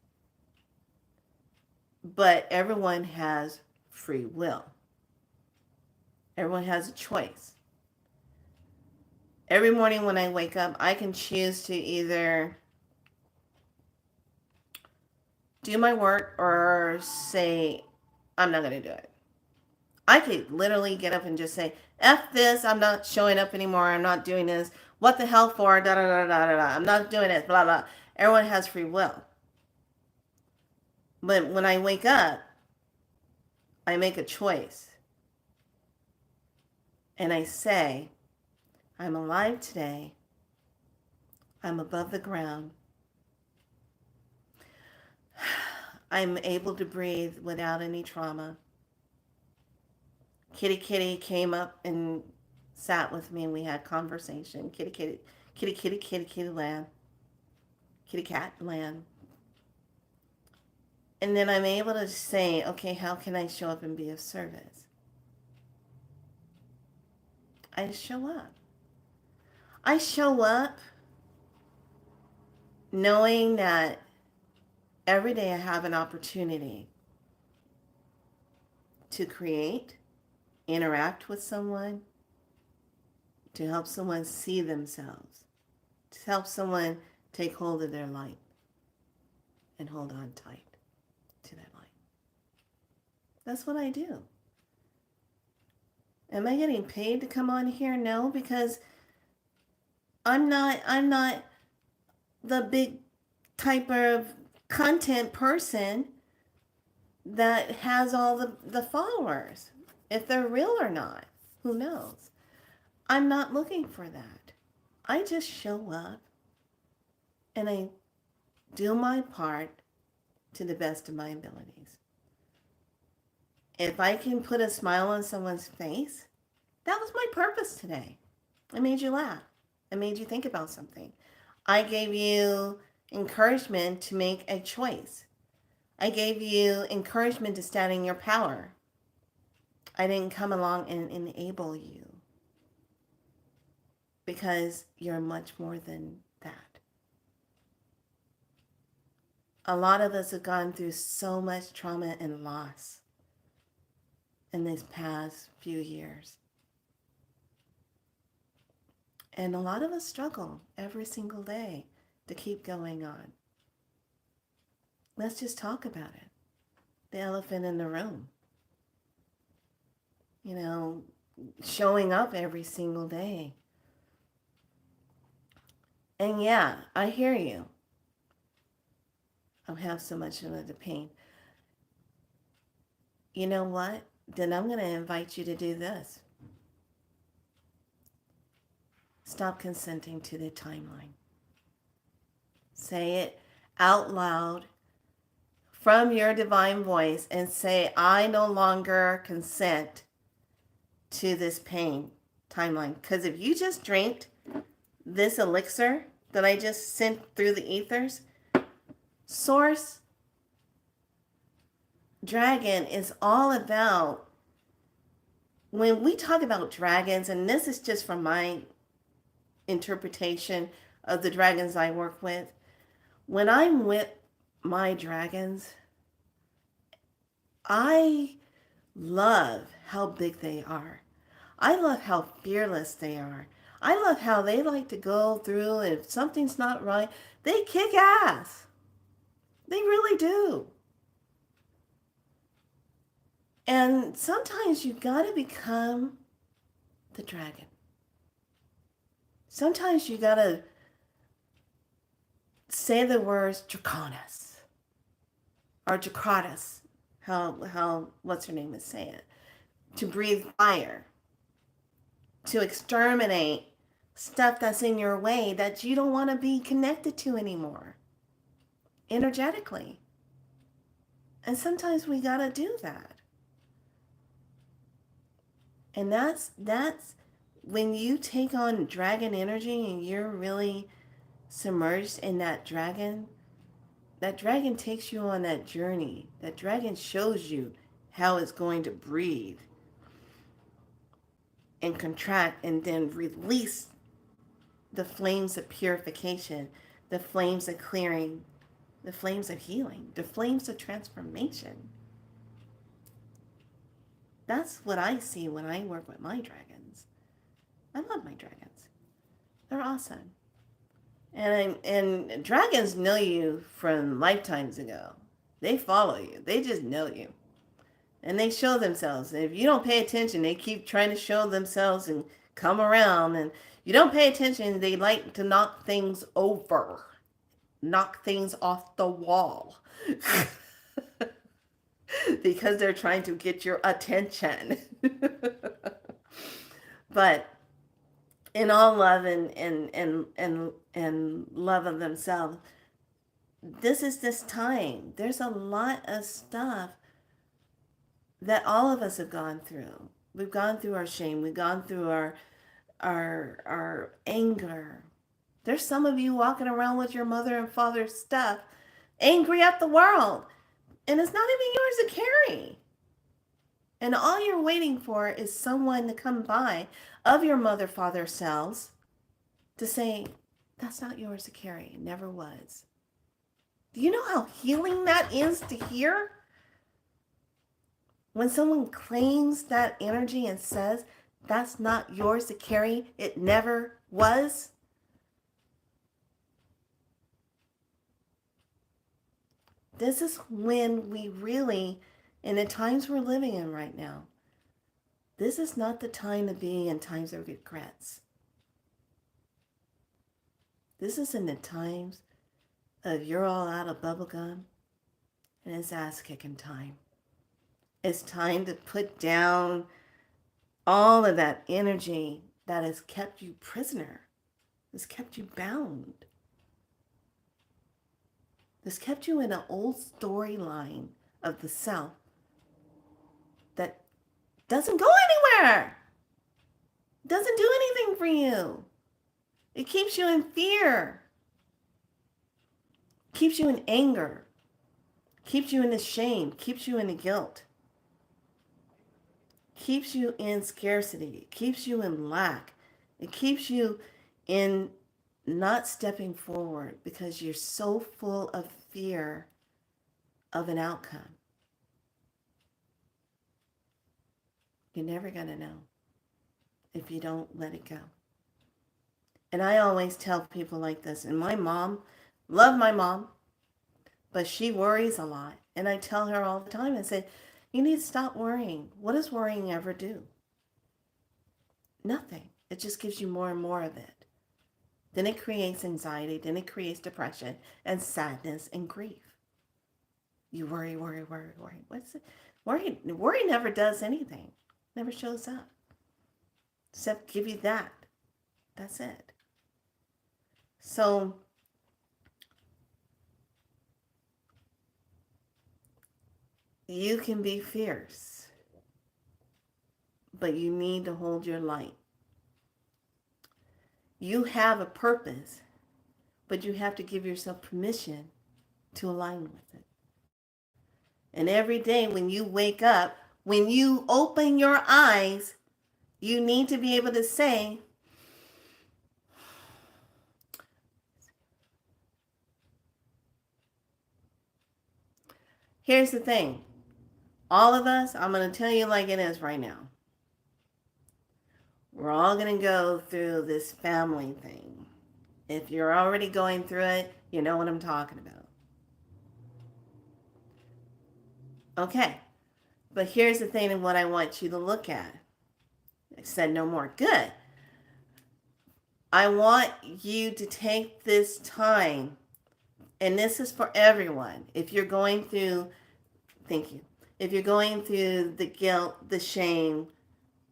but everyone has free will. Everyone has a choice. Every morning when I wake up, I can choose to either do my work or say, I'm not going to do it. I could literally get up and just say, F this, I'm not showing up anymore, I'm not doing this. What the hell for? Da da da da da da. I'm not doing it, blah blah. Everyone has free will. But when I wake up, I make a choice. And I say, I'm alive today. I'm above the ground. I'm able to breathe without any trauma. Kitty Kitty came up and sat with me and we had conversation. Kitty Kitty, Kitty Kitty, Kitty Kitty land. Kitty cat land. And then I'm able to say, okay, how can I show up and be of service? I show up. I show up knowing that every day I have an opportunity to create, interact with someone, to help someone see themselves, to help someone take hold of their light and hold on tight to that light. That's what I do. Am I getting paid to come on here? No, because I'm not the big type of content person that has all the followers. If they're real or not, who knows? I'm not looking for that. I just show up and I do my part to the best of my abilities. If I can put a smile on someone's face, that was my purpose today. I made you laugh. I made you think about something. I gave you encouragement to make a choice. I gave you encouragement to stand in your power. I didn't come along and enable you because you're much more than that. A lot of us have gone through so much trauma and loss in these past few years. And a lot of us struggle every single day to keep going on. Let's just talk about it. The elephant in the room. You know, showing up every single day. And yeah, I hear you. I have so much of the pain. You know what? Then I'm going to invite you to do this. Stop consenting to the timeline. Say it out loud from your divine voice and say, I no longer consent to this pain timeline. Because if you just drank this elixir that I just sent through the ethers, Source Dragon is all about, when we talk about dragons, and this is just from my interpretation of the dragons I work with, when I'm with my dragons, I love how big they are. I love how fearless they are. I love how they like to go through, and if something's not right, they kick ass. They really do. And sometimes you gotta become the dragon. Sometimes you gotta say the words Draconis or Draconis, how what's her name is saying it, to breathe fire, to exterminate stuff that's in your way that you don't want to be connected to anymore energetically. And sometimes we got to do that. And that's when you take on dragon energy and you're really submerged in that dragon takes you on that journey. That dragon shows you how it's going to breathe and contract and then release the flames of purification, the flames of clearing, the flames of healing, the flames of transformation. That's what I see when I work with my dragons. I love my dragons. They're awesome. And dragons know you from lifetimes ago. They follow you. They just know you. And they show themselves. And if you don't pay attention, they keep trying to show themselves and come around. And you don't pay attention, they like to knock things over, knock things off the wall. Because they're trying to get your attention. But in all love and love of themselves, this is this time. There's a lot of stuff that all of us have gone through. We've gone through our shame. We've gone through our anger. There's some of you walking around with your mother and father's stuff, angry at the world, and it's not even yours to carry. And all you're waiting for is someone to come by of your mother, father selves to say, that's not yours to carry. It never was. Do you know how healing that is to hear? When someone claims that energy and says, that's not yours to carry, it never was. This is when we really, in the times we're living in right now, this is not the time to be in times of regrets. This is in the times of you're all out of bubblegum and it's ass kicking time. It's time to put down all of that energy that has kept you prisoner, has kept you bound, has kept you in an old storyline of the self that doesn't go anywhere, doesn't do anything for you. It keeps you in fear, keeps you in anger, keeps you in the shame, keeps you in the guilt, keeps you in scarcity, keeps you in lack. It keeps you in not stepping forward because you're so full of fear of an outcome. You're never going to know if you don't let it go. And I always tell people like this, and my mom, love my mom, but she worries a lot. And I tell her all the time, I say, you need to stop worrying. What does worrying ever do? Nothing. It just gives you more and more of it. Then it creates anxiety. Then it creates depression and sadness and grief. You worry. What's it? Worry never does anything. Never shows up. Except give you that. That's it. So you can be fierce, but you need to hold your light. You have a purpose, but you have to give yourself permission to align with it. And every day when you wake up, when you open your eyes, you need to be able to say, here's the thing. All of us, I'm going to tell you like it is right now. We're all going to go through this family thing. If you're already going through it, you know what I'm talking about. Okay. But here's the thing and what I want you to look at. I said no more. Good. I want you to take this time, and this is for everyone. If you're going through, thank you. If you're going through the guilt, the shame,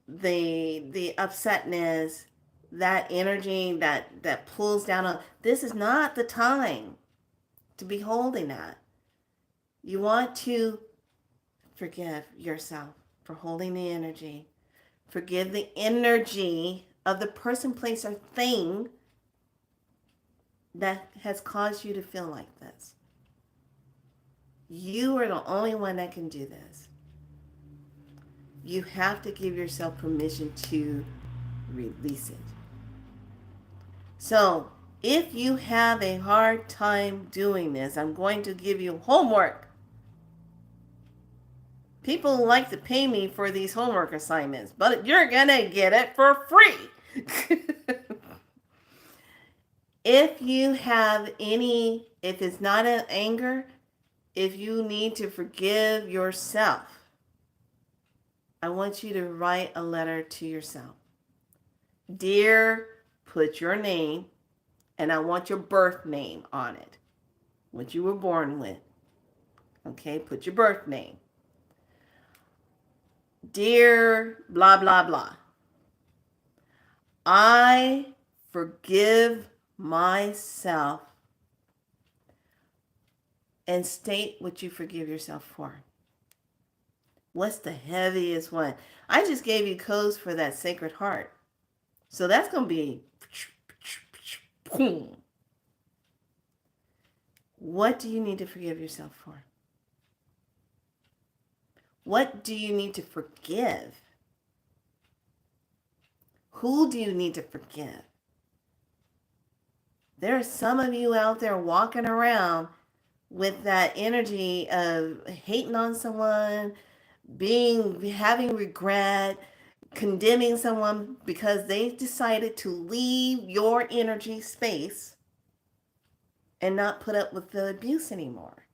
the upsetness, that energy that pulls down on, this is not the time to be holding that. You want to forgive yourself for holding the energy. Forgive the energy of the person, place, or thing that has caused you to feel like this. You are the only one that can do this. You have to give yourself permission to release it. So, if you have a hard time doing this, I'm going to give you homework. People like to pay me for these homework assignments, but you're going to get it for free. If you have any, if it's not an anger, if you need to forgive yourself, I want you to write a letter to yourself. Dear, put your name, and I want your birth name on it, what you were born with. Okay, put your birth name. Dear, blah, blah, blah. I forgive myself, and state what you forgive yourself for. What's the heaviest one? I just gave you codes for that Sacred Heart. So that's going to be boom. What do you need to forgive yourself for? What do you need to forgive? Who do you need to forgive? There are some of you out there walking around with that energy of hating on someone, having regret, condemning someone because they decided to leave your energy space and not put up with the abuse anymore.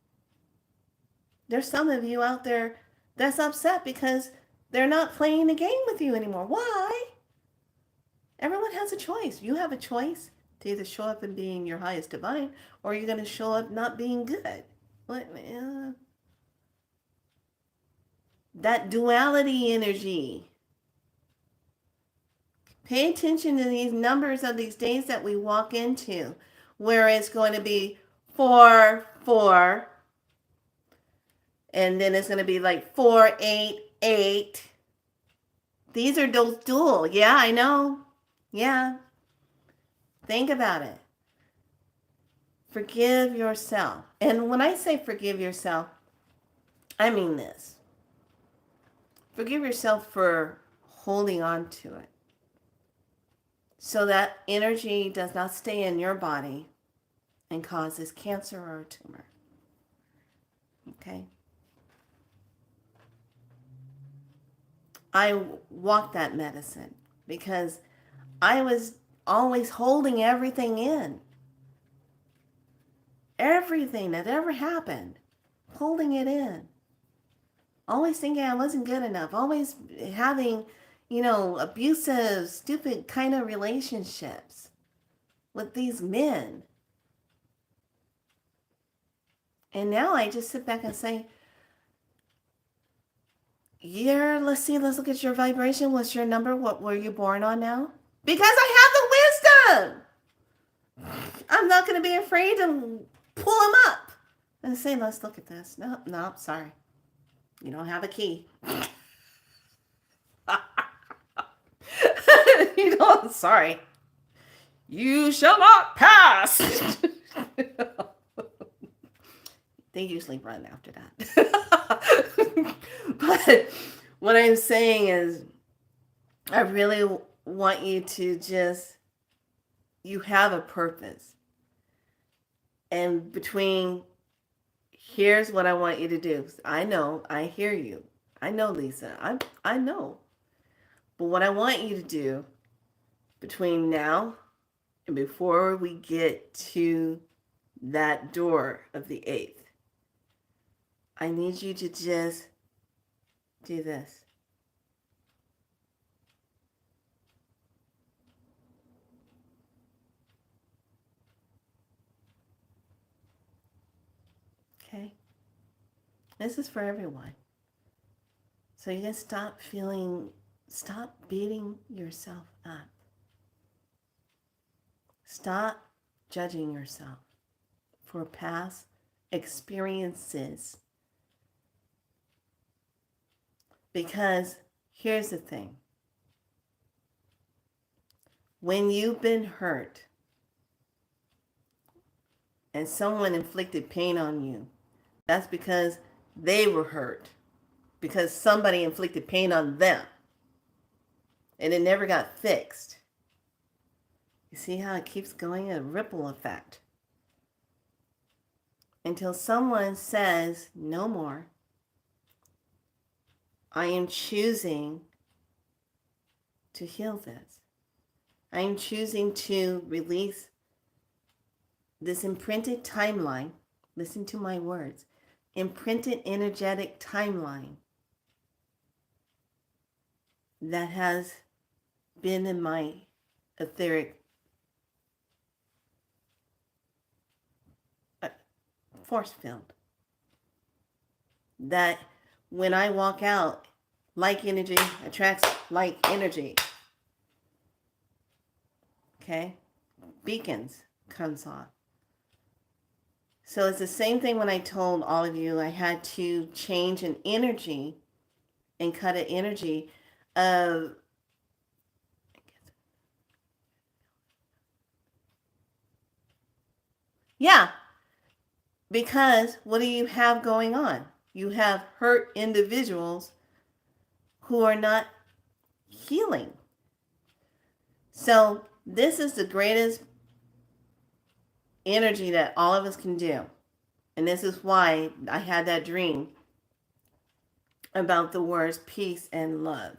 There's some of you out there that's upset because they're not playing the game with you anymore. Why? Everyone has a choice. You have a choice to either show up and being your highest divine, or you're going to show up not being good. That duality energy. Pay attention to these numbers of these days that we walk into, where it's going to be 4, 4, and then it's going to be like 4, 8, 8. These are those dual. Yeah, I know. Yeah. Think about it. Forgive yourself. And when I say forgive yourself, I mean this. Forgive yourself for holding on to it, so that energy does not stay in your body and causes cancer or a tumor. Okay? I walked that medicine because I was always holding everything in. Everything that ever happened, holding it in. Always thinking I wasn't good enough. Always having, abusive, stupid kind of relationships with these men. And now I just sit back and say, let's look at your vibration. What's your number? What were you born on now? Because I have the wisdom. I'm not going to be afraid to pull them up and say, let's look at this. No, sorry. You don't have a key. Sorry. You shall not pass. They usually run after that. But what I'm saying is, I really want you to you have a purpose. And here's what I want you to do. I know, I hear you. I know, Lisa. I know. But what I want you to do between now and before we get to that door of the 8th, I need you to just do this. Okay? This is for everyone. So you can stop beating yourself up. Stop judging yourself for past experiences. Because here's the thing. When you've been hurt and someone inflicted pain on you, that's because they were hurt. Because somebody inflicted pain on them. And it never got fixed. You see how it keeps going? A ripple effect. Until someone says, no more. I am choosing to heal this. I am choosing to release this imprinted timeline. Listen to my words. Imprinted energetic timeline that has been in my etheric force field. That when I walk out, like energy attracts like energy. Okay? Beacons comes on. So it's the same thing when I told all of you I had to change an energy and cut an energy of because what do you have going on? You have hurt individuals who are not healing. So this is the greatest energy that all of us can do. And this is why I had that dream about the words peace and love.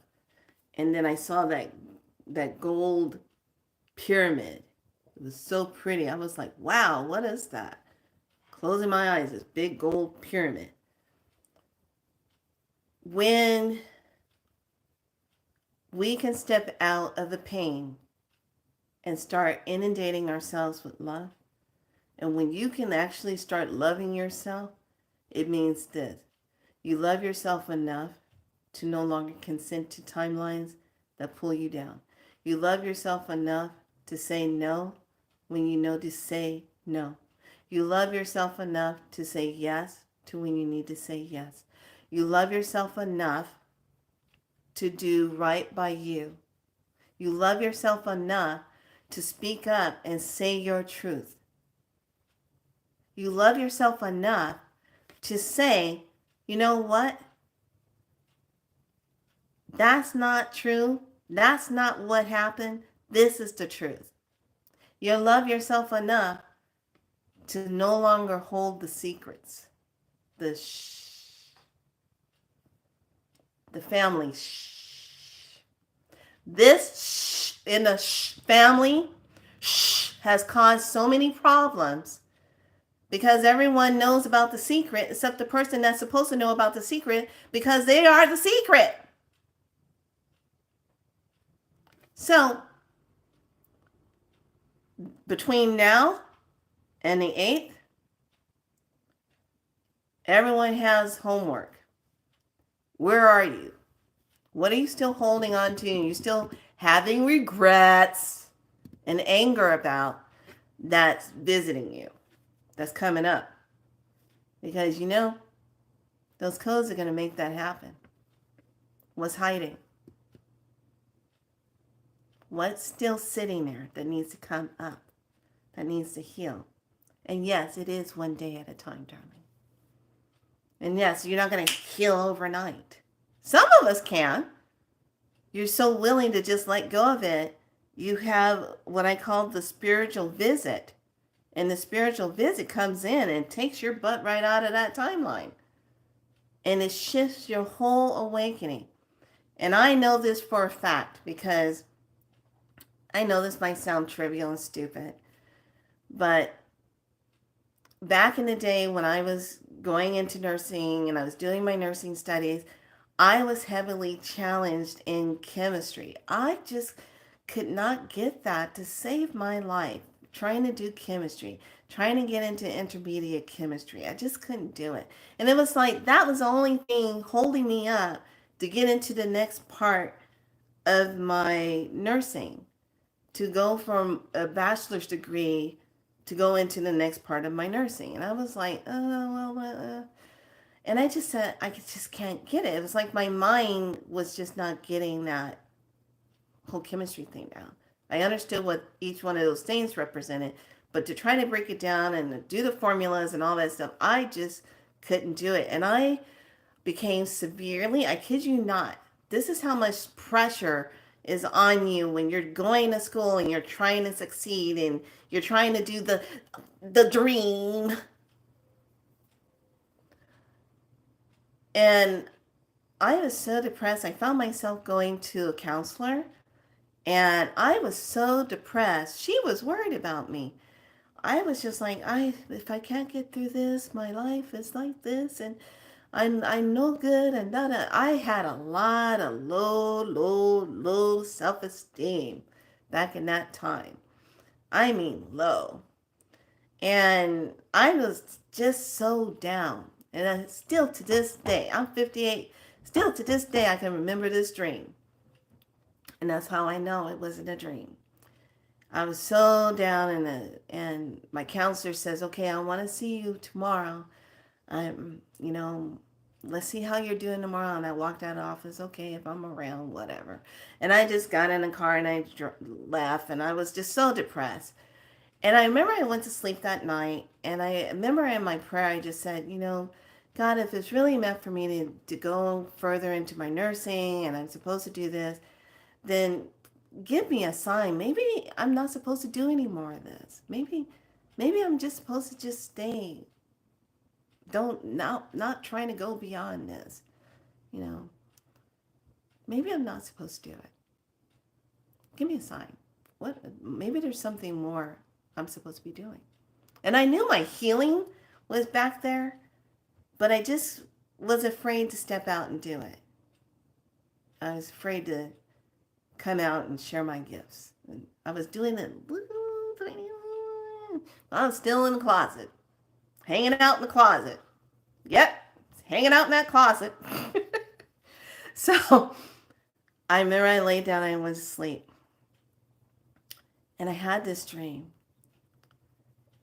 And then I saw that gold pyramid. It was so pretty. I was like, wow, what is that? Closing my eyes, this big gold pyramid. When we can step out of the pain and start inundating ourselves with love, and when you can actually start loving yourself, it means this. You love yourself enough to no longer consent to timelines that pull you down. You love yourself enough to say no when you know to say no. You love yourself enough to say yes to when you need to say yes. You love yourself enough to do right by you. You love yourself enough to speak up and say your truth. You love yourself enough to say, you know what? That's not true. That's not what happened. This is the truth. You love yourself enough to no longer hold the secrets. The family This in the family has caused so many problems because everyone knows about the secret except the person that's supposed to know about the secret because they are the secret. So between now and the 8th, everyone has homework. Where are you? What are you still holding on to? You're still having regrets and anger about that's visiting you, that's coming up. Because you know, those codes are going to make that happen. What's hiding? What's still sitting there that needs to come up, that needs to heal? And yes, it is one day at a time, darling. And yes, you're not going to heal overnight. Some of us can. You're so willing to just let go of it. You have what I call the spiritual visit. And the spiritual visit comes in and takes your butt right out of that timeline. And it shifts your whole awakening. And I know this for a fact because I know this might sound trivial and stupid. But back in the day when I was going into nursing and I was doing my nursing studies, I was heavily challenged in chemistry. I just could not get that to save my life. Trying to do chemistry, trying to get into intermediate chemistry. I just couldn't do it. And it was like that was the only thing holding me up to get into the next part of my nursing, to go from a bachelor's degree to go into the next part of my nursing. And I was like, and I just said, I just can't get it. It was like my mind was just not getting that whole chemistry thing down. I understood what each one of those things represented, but to try to break it down and do the formulas and all that stuff, I just couldn't do it. And I became severely, I kid you not, this is how much pressure is on you when you're going to school and you're trying to succeed and you're trying to do the dream. And I was so depressed. I found myself going to a counselor, and I was so depressed. She was worried about me. I was just like, if I can't get through this, my life is like this, and I'm no good, and I had a lot of low self-esteem back in that time. I mean, low. And I was just so down. And I, still to this day, I'm 58, still to this day, I can remember this dream. And that's how I know it wasn't a dream. I was so down, and my counselor says, okay, I want to see you tomorrow. Let's see how you're doing tomorrow. And I walked out of the office, okay, if I'm around, whatever. And I just got in the car and I left, and I was just so depressed. And I remember I went to sleep that night, and I remember in my prayer, I just said, God, if it's really meant for me to go further into my nursing and I'm supposed to do this, then give me a sign. Maybe I'm not supposed to do any more of this. Maybe I'm just supposed to just stay. Not trying to go beyond this. Maybe I'm not supposed to do it. Give me a sign. Maybe there's something more I'm supposed to be doing. And I knew my healing was back there, but I just was afraid to step out and do it. I was afraid to come out and share my gifts. And I was doing it. I was still in the closet, hanging out in the closet. Yep, hanging out in that closet. So I remember I laid down and I went to sleep. And I had this dream.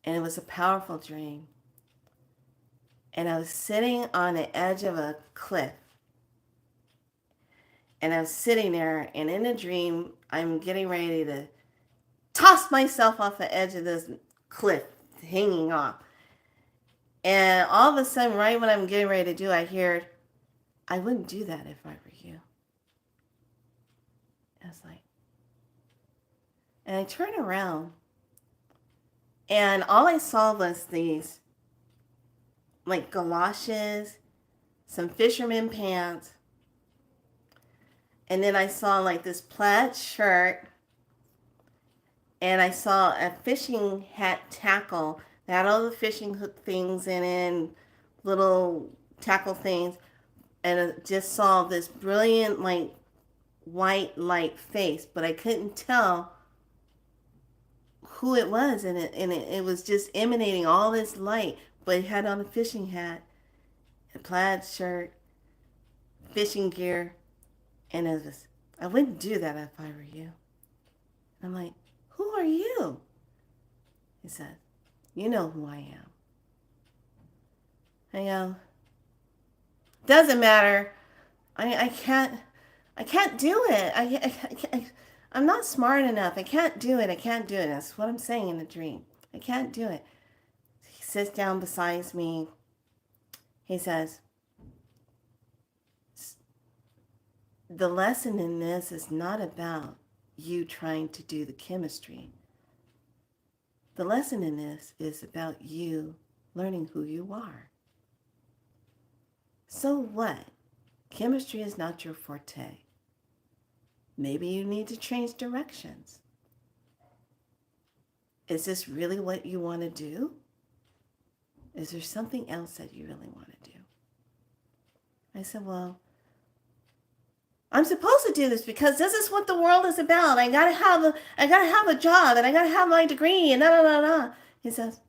And it was a powerful dream. And I was sitting on the edge of a cliff. And I was sitting there, and in a dream, I'm getting ready to toss myself off the edge of this cliff, hanging off. And all of a sudden, right when I'm getting ready to do, I hear, I wouldn't do that if I were you. I was like, and I turned around, and all I saw was these, like, galoshes, some fisherman pants, and then I saw, like, this plaid shirt, and I saw a fishing hat tackle that had all the fishing hook things in it, and little tackle things, and I just saw this brilliant, like, white light face, but I couldn't tell who it was, and it was just emanating all this light, but it had on a fishing hat, a plaid shirt, fishing gear, and it was, I wouldn't do that if I were you. I'm like, who are you? He said, you know who I am. I go, doesn't matter. I can't do it. I'm not smart enough. I can't do it. That's what I'm saying in the dream. I can't do it. He sits down beside me. He says, the lesson in this is not about you trying to do the chemistry. The lesson in this is about you learning who you are. So what? Chemistry is not your forte. Maybe you need to change directions. Is this really what you want to do? Is there something else that you really want to do? I said, well, I'm supposed to do this because this is what the world is about. I gotta have a job, and I gotta have my degree, and da. He says,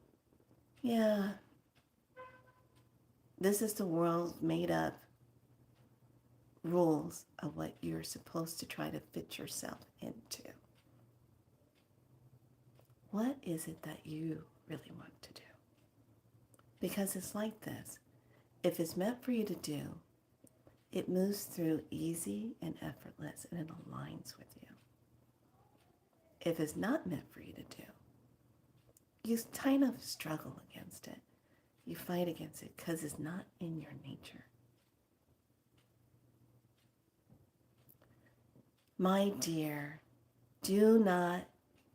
yeah, this is the world's made up rules of what you're supposed to try to fit yourself into. what is it that you really want to do? Because it's like this. If it's meant for you to do, it moves through easy and effortless, and it aligns with you. If it's not meant for you to do, you kind of struggle against it. You fight against it because it's not in your nature. My dear, do not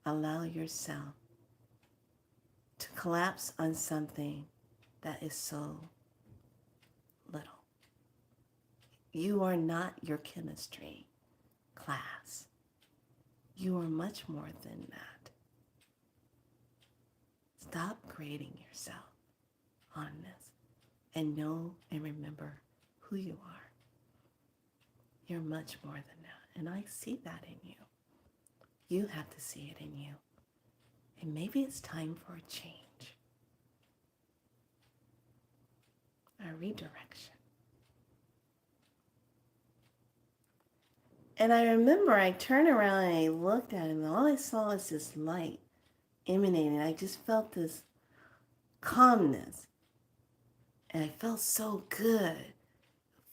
allow yourself to collapse on something that is so little. You are not your chemistry class. You are much more than that. Stop grading yourself on this and know and remember who you are. You're much more than that. And I see that in you. You have to see it in you. And maybe it's time for a change, a redirection. And I remember I turned around and I looked at him, and all I saw was this light emanating. I just felt this calmness. And I felt so good.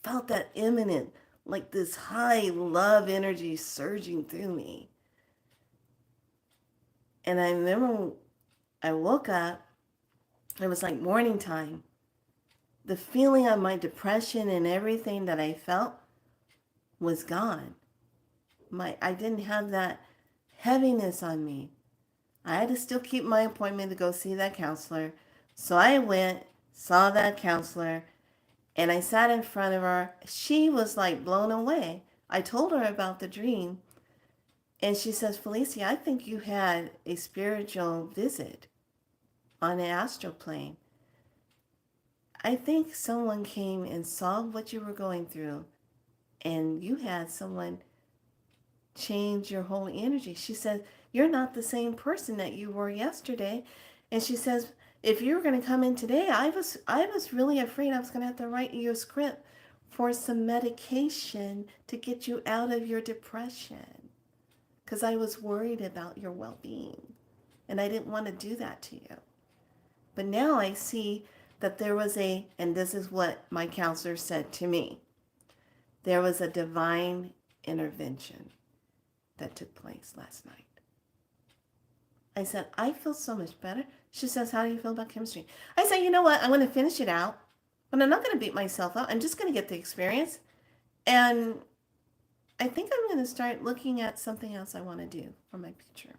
Felt that imminent, like this high love energy surging through me. And I remember I woke up, it was like morning time. The feeling of my depression and everything that I felt was gone. I didn't have that heaviness on me. I had to still keep my appointment to go see that counselor. So I went, saw that counselor, and I sat in front of her. She was like blown away. I told her about the dream. And she says, Felicia, I think you had a spiritual visit on an astral plane. I think someone came and saw what you were going through, and you had someone change your whole energy. She said, you're not the same person that you were yesterday. And she says, if you were going to come in today, I was really afraid I was going to have to write you a script for some medication to get you out of your depression, because I was worried about your well-being, and I didn't want to do that to you. But now I see that there was and this is what my counselor said to me, there was a divine intervention that took place last night. I said, I feel so much better. She says, how do you feel about chemistry? I said, you know what? I'm going to finish it out, but I'm not going to beat myself up. I'm just going to get the experience. And I think I'm going to start looking at something else I want to do for my future.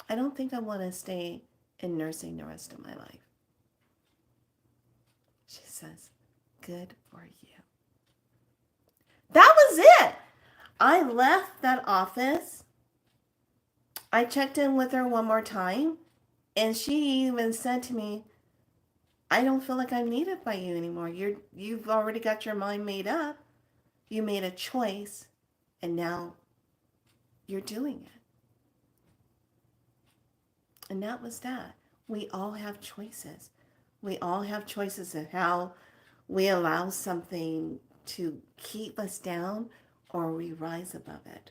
I don't think I want to stay in nursing the rest of my life. She says, good for you. That was it. I left that office. I checked in with her one more time, and she even said to me, I don't feel like I'm needed by you anymore. You've already got your mind made up. You made a choice, and now you're doing it. And that was that. We all have choices. We all have choices of how we allow something to keep us down or we rise above it.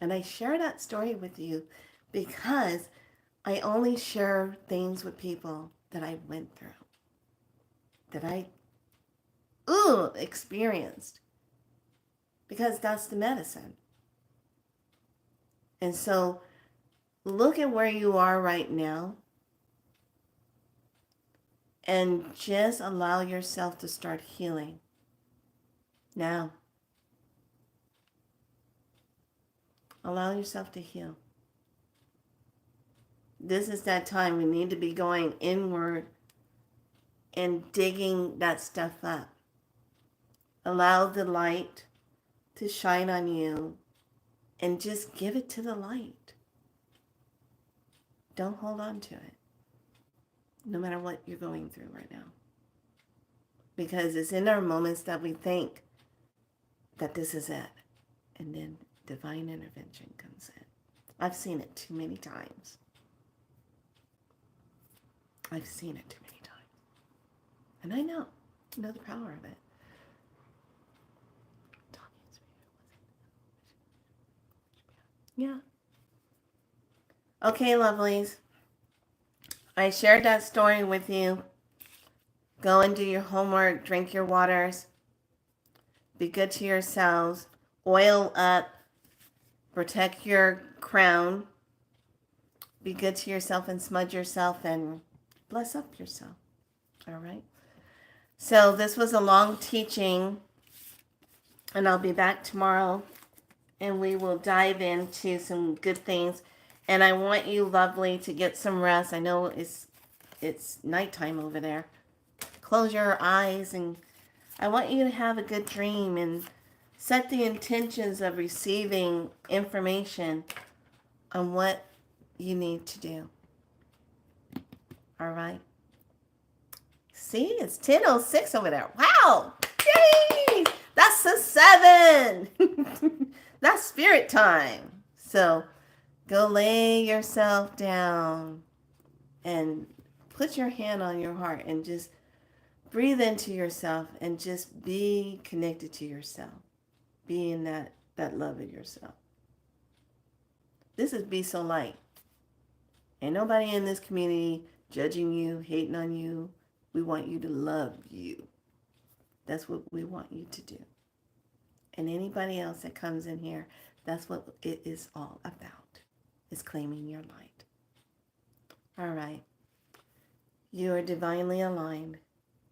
And I share that story with you because I only share things with people that I went through, that I experienced, because that's the medicine. And so look at where you are right now and just allow yourself to start healing now. Allow yourself to heal. This is that time we need to be going inward and digging that stuff up. Allow the light to shine on you and just give it to the light. Don't hold on to it, no matter what you're going through right now. Because it's in our moments that we think that this is it. And then divine intervention comes in. I've seen it too many times. I've seen it too many times. And I know the power of it. Yeah. Okay, lovelies. I shared that story with you. Go and do your homework. Drink your waters. Be good to yourselves. Oil up. Protect your crown. Be good to yourself and smudge yourself and bless up yourself. All right. So this was a long teaching, and I'll be back tomorrow, and we will dive into some good things. And I want you, lovely, to get some rest. I know it's nighttime over there. Close your eyes, and I want you to have a good dream and set the intentions of receiving information on what you need to do. All right. See, it's 10:06 over there. Wow. Yay! That's a 7. That's spirit time. So go lay yourself down and put your hand on your heart and just breathe into yourself and just be connected to yourself. Be in that love of yourself. This is Be So Light. Ain't nobody in this community judging you, hating on you. We want you to love you. That's what we want you to do. And anybody else that comes in here, that's what it is all about, is claiming your light. All right. You are divinely aligned.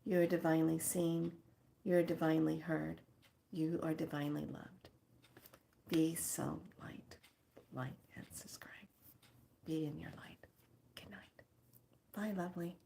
You are divinely seen. You are divinely heard. You are divinely loved. Be so light. Like and subscribe. Be in your light. Good night. Bye, lovely.